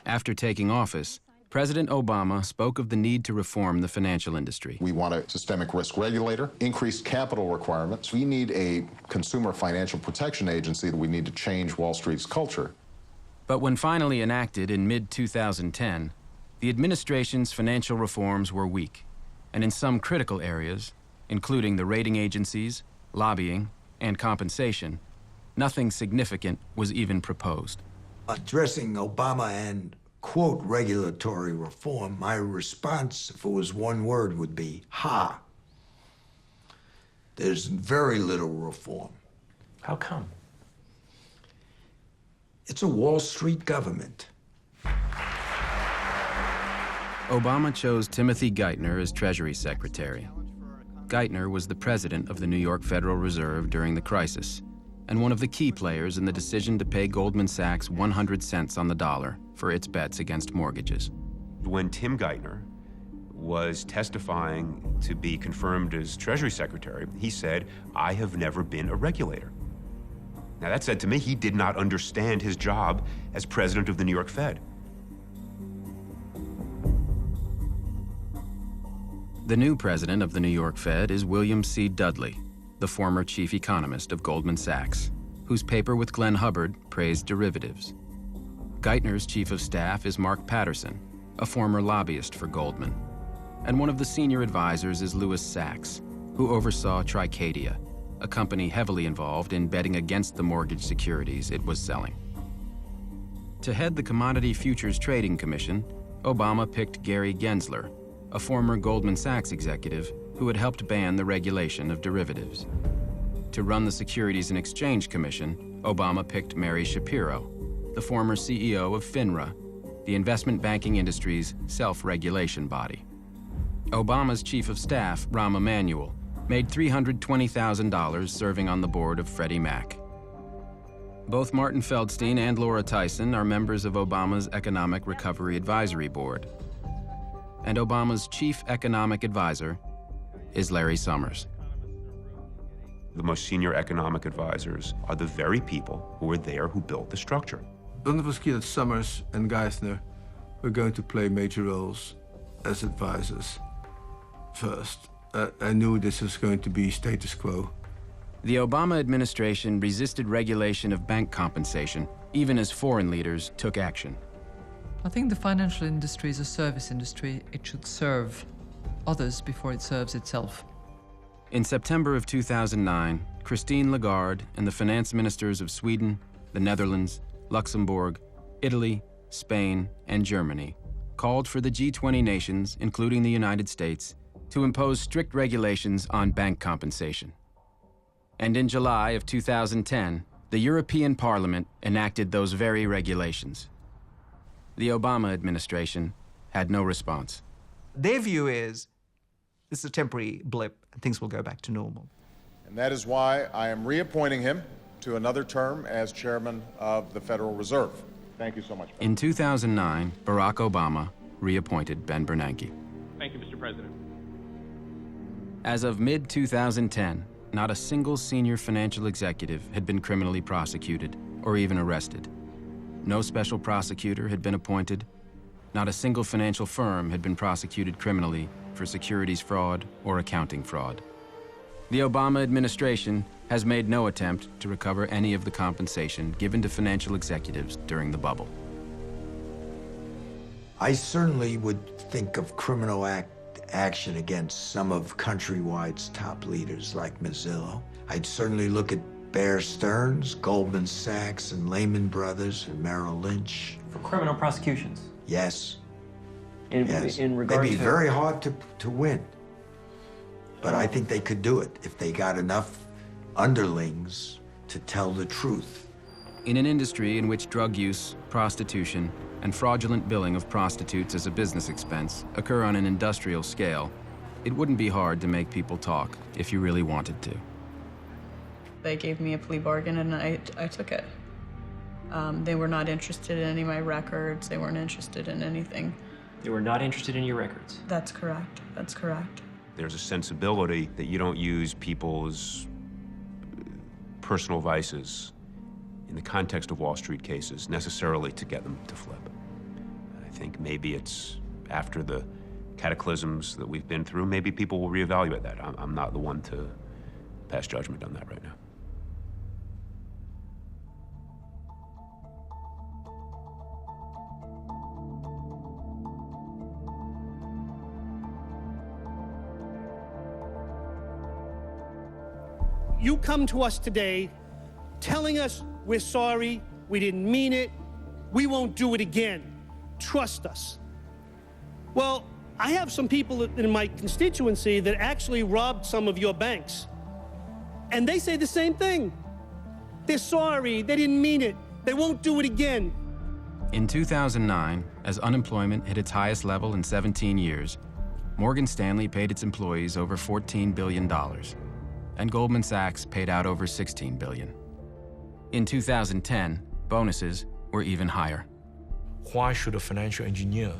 After taking office, President Obama spoke of the need to reform the financial industry. We want a systemic risk regulator, increased capital requirements. We need a consumer financial protection agency. We need to change Wall Street's culture. But when finally enacted in mid-2010, the administration's financial reforms were weak, and in some critical areas, including the rating agencies, lobbying, and compensation, nothing significant was even proposed. Addressing Obama and, quote, regulatory reform, my response, if it was one word, would be, ha. There's very little reform. How come? It's a Wall Street government. Obama chose Timothy Geithner as Treasury Secretary. Geithner was the president of the New York Federal Reserve during the crisis, and one of the key players in the decision to pay Goldman Sachs 100 cents on the dollar for its bets against mortgages. When Tim Geithner was testifying to be confirmed as Treasury Secretary, he said, "I have never been a regulator." Now, that said to me, he did not understand his job as president of the New York Fed. The new president of the New York Fed is William C. Dudley, the former chief economist of Goldman Sachs, whose paper with Glenn Hubbard praised derivatives. Geithner's chief of staff is Mark Patterson, a former lobbyist for Goldman. And one of the senior advisors is Louis Sachs, who oversaw Tricadia, a company heavily involved in betting against the mortgage securities it was selling. To head the Commodity Futures Trading Commission, Obama picked Gary Gensler, a former Goldman Sachs executive who had helped ban the regulation of derivatives. To run the Securities and Exchange Commission, Obama picked Mary Shapiro, the former CEO of FINRA, the investment banking industry's self-regulation body. Obama's chief of staff, Rahm Emanuel, made $320,000 serving on the board of Freddie Mac. Both Martin Feldstein and Laura Tyson are members of Obama's Economic Recovery Advisory Board. And Obama's chief economic advisor is Larry Summers. The most senior economic advisors are the very people who were there who built the structure. When it was clear that Summers and Geithner were going to play major roles as advisors first, I knew this was going to be status quo. The Obama administration resisted regulation of bank compensation, even as foreign leaders took action. I think the financial industry is a service industry. It should serve others before it serves itself. In September of 2009, Christine Lagarde and the finance ministers of Sweden, the Netherlands, Luxembourg, Italy, Spain, and Germany called for the G20 nations, including the United States, to impose strict regulations on bank compensation. And in July of 2010, the European Parliament enacted those very regulations. The Obama administration had no response. Their view is this is a temporary blip and things will go back to normal. And that is why I am reappointing him to another term as chairman of the Federal Reserve. Thank you so much. In 2009, Barack Obama reappointed Ben Bernanke. Thank you, Mr. President. As of mid-2010, not a single senior financial executive had been criminally prosecuted or even arrested. No special prosecutor had been appointed. Not a single financial firm had been prosecuted criminally for securities fraud or accounting fraud. The Obama administration has made no attempt to recover any of the compensation given to financial executives during the bubble. I certainly would think of criminal action against some of Countrywide's top leaders like Mazzillo. I'd certainly look at Bear Stearns, Goldman Sachs, and Lehman Brothers, and Merrill Lynch. For criminal prosecutions? Yes. Yes. In regard They'd be to... very hard to win. But I think they could do it if they got enough underlings to tell the truth. In an industry in which drug use, prostitution, and fraudulent billing of prostitutes as a business expense occur on an industrial scale, it wouldn't be hard to make people talk if you really wanted to. They gave me a plea bargain and I took it. They were not interested in any of my records. They weren't interested in anything. They were not interested in your records? That's correct. That's correct. There's a sensibility that you don't use people's personal vices in the context of Wall Street cases necessarily to get them to flip. I think maybe it's after the cataclysms that we've been through, maybe people will reevaluate that. I'm not the one to pass judgment on that right now. You come to us today telling us we're sorry, we didn't mean it, we won't do it again. Trust us. Well, I have some people in my constituency that actually robbed some of your banks. And they say the same thing. They're sorry, they didn't mean it, they won't do it again. In 2009, as unemployment hit its highest level in 17 years, Morgan Stanley paid its employees over $14 billion, and Goldman Sachs paid out over $16 billion. In 2010, bonuses were even higher. Why should a financial engineer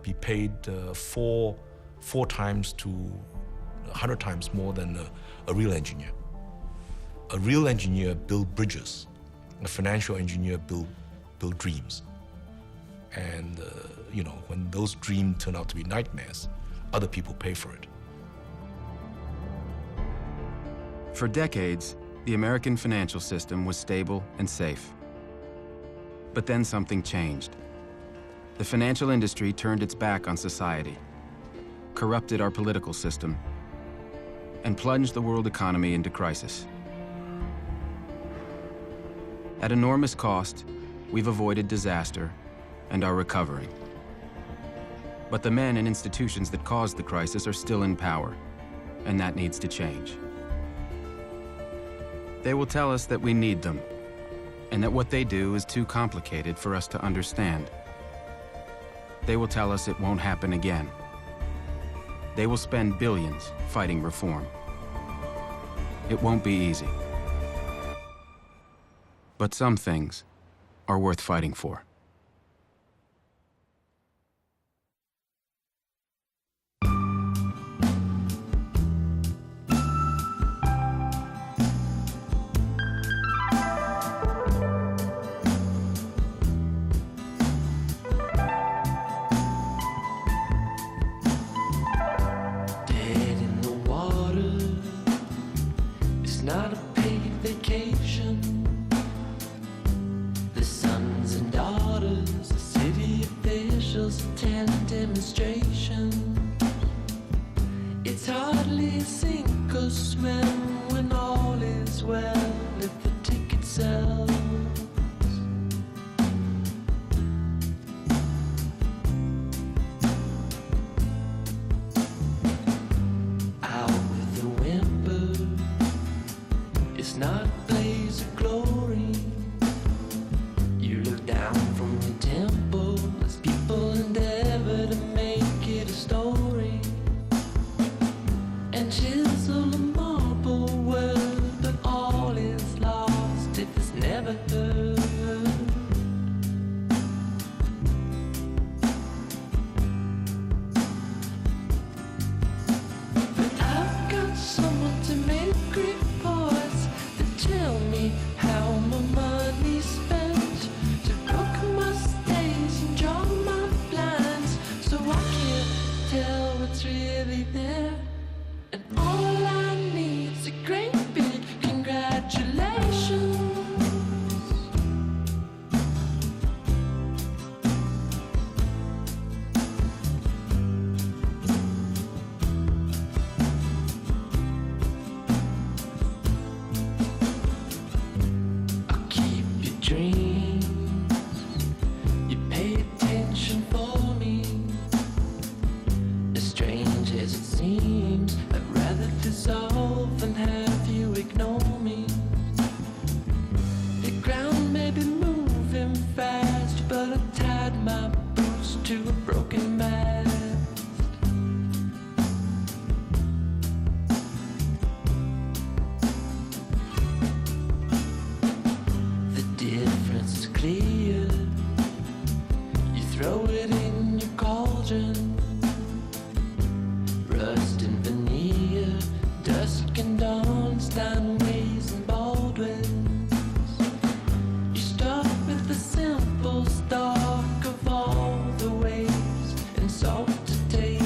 be paid four times to 100 times more than a real engineer? A real engineer builds bridges. A financial engineer build dreams. And you know, when those dreams turn out to be nightmares, other people pay for it. For decades, the American financial system was stable and safe. But then something changed. The financial industry turned its back on society, corrupted our political system, and plunged the world economy into crisis. At enormous cost, we've avoided disaster and are recovering. But the men and institutions that caused the crisis are still in power, and that needs to change. They will tell us that we need them, and that what they do is too complicated for us to understand. They will tell us it won't happen again. They will spend billions fighting reform. It won't be easy. But some things are worth fighting for. Not a paid vacation. The sons and daughters of city officials attend demonstrations. It's hardly sink or swim when all is well if the ticket sells. Out with a whimper. It's not a blaze of glory. You look down from your temple as people endeavor to make it a story and chisel a marble world, but all is lost if it's never heard. But I've got someone to make reports. Tell me how my money's spent to book my stays and draw my blinds, so I can't tell what's really there. And all I need's a great big congratulations. Dreams, you pay attention for me. As strange as it seems, I'd rather dissolve than have you ignore me. The ground may be moving fast, but I tied my boots to a broken mast. Difference is clear. You throw it in your cauldron. Rust and veneer, dusk and dawn, Steinways and Baldwins. You start with the simple stock of all the ways and salt to taste.